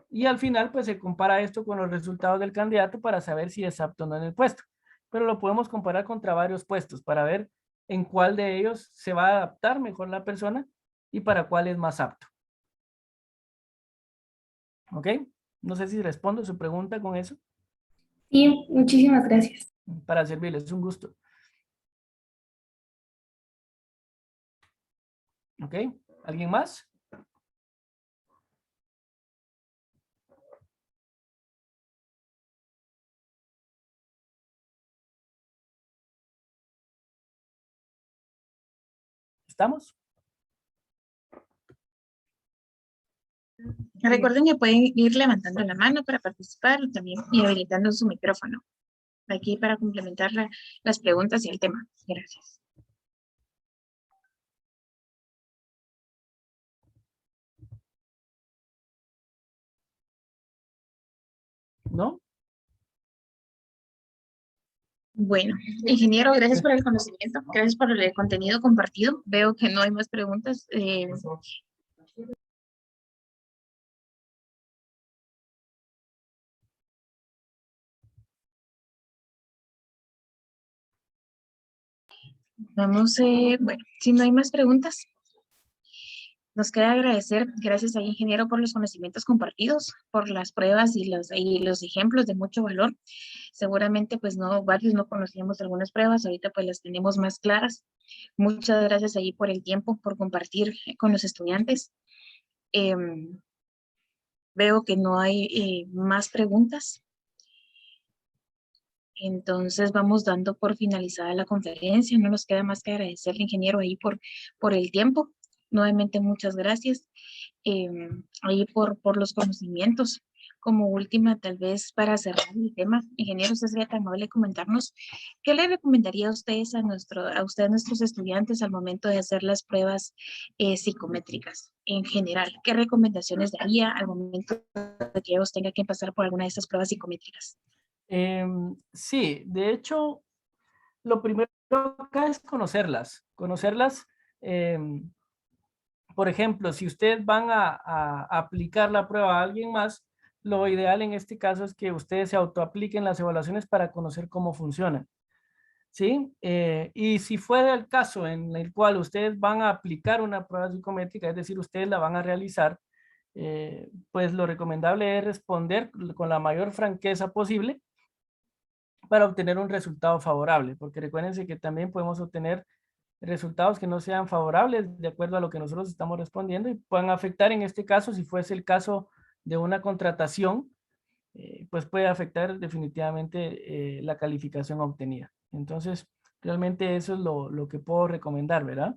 Y al final, pues se compara esto con los resultados del candidato para saber si es apto o no en el puesto. Pero lo podemos comparar contra varios puestos para ver en cuál de ellos se va a adaptar mejor la persona y para cuál es más apto. ¿Ok? No sé si respondo su pregunta con eso. Sí, muchísimas gracias. Para servirles, es un gusto. ¿Ok? ¿Alguien más? ¿Estamos? Recuerden que pueden ir levantando la mano para participar también y habilitando su micrófono aquí para complementar las preguntas y el tema. Gracias. ¿No? Bueno, ingeniero, gracias por el conocimiento, gracias por el contenido compartido. Veo que no hay más preguntas. Vamos, bueno, si no hay más preguntas, Nos queda agradecer, gracias al ingeniero por los conocimientos compartidos, por las pruebas y los ejemplos de mucho valor. Seguramente pues no, varios no conocíamos algunas pruebas, ahorita pues las tenemos más claras. Muchas gracias ahí por el tiempo, por compartir con los estudiantes. Veo que no hay más preguntas. Entonces vamos dando por finalizada la conferencia. No nos queda más que agradecer al ingeniero ahí por el tiempo. Nuevamente muchas gracias ahí por los conocimientos. Como última, tal vez para cerrar el tema, ingeniero, usted sería tan amable de comentarnos qué le recomendaría a ustedes nuestros estudiantes al momento de hacer las pruebas psicométricas en general. ¿Qué recomendaciones daría al momento de que ellos tengan que pasar por alguna de estas pruebas psicométricas? Sí, de hecho, lo primero acá es conocerlas. Por ejemplo, si ustedes van a aplicar la prueba a alguien más, lo ideal en este caso es que ustedes se autoapliquen las evaluaciones para conocer cómo funcionan. ¿Sí? Y si fuera el caso en el cual ustedes van a aplicar una prueba psicométrica, es decir, ustedes la van a realizar, pues lo recomendable es responder con la mayor franqueza posible para obtener un resultado favorable, porque recuérdense que también podemos obtener resultados que no sean favorables de acuerdo a lo que nosotros estamos respondiendo y puedan afectar, en este caso, si fuese el caso de una contratación, pues puede afectar definitivamente la calificación obtenida. Entonces, realmente eso es lo que puedo recomendar, ¿verdad?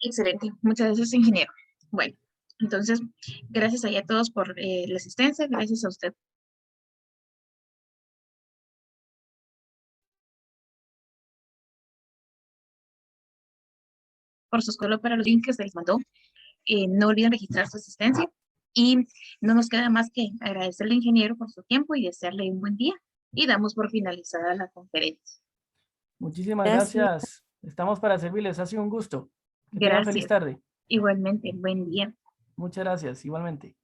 Excelente, muchas gracias, ingeniero. Bueno, entonces, gracias a todos por la asistencia, gracias a usted por su escuela para los links que se les mandó. No olviden registrar su asistencia y no nos queda más que agradecerle al ingeniero por su tiempo y desearle un buen día y damos por finalizada la conferencia. Muchísimas gracias. Estamos para servirles. Ha sido un gusto. Que tengan feliz Gracias. tarde. Igualmente, buen día. Muchas gracias. Igualmente.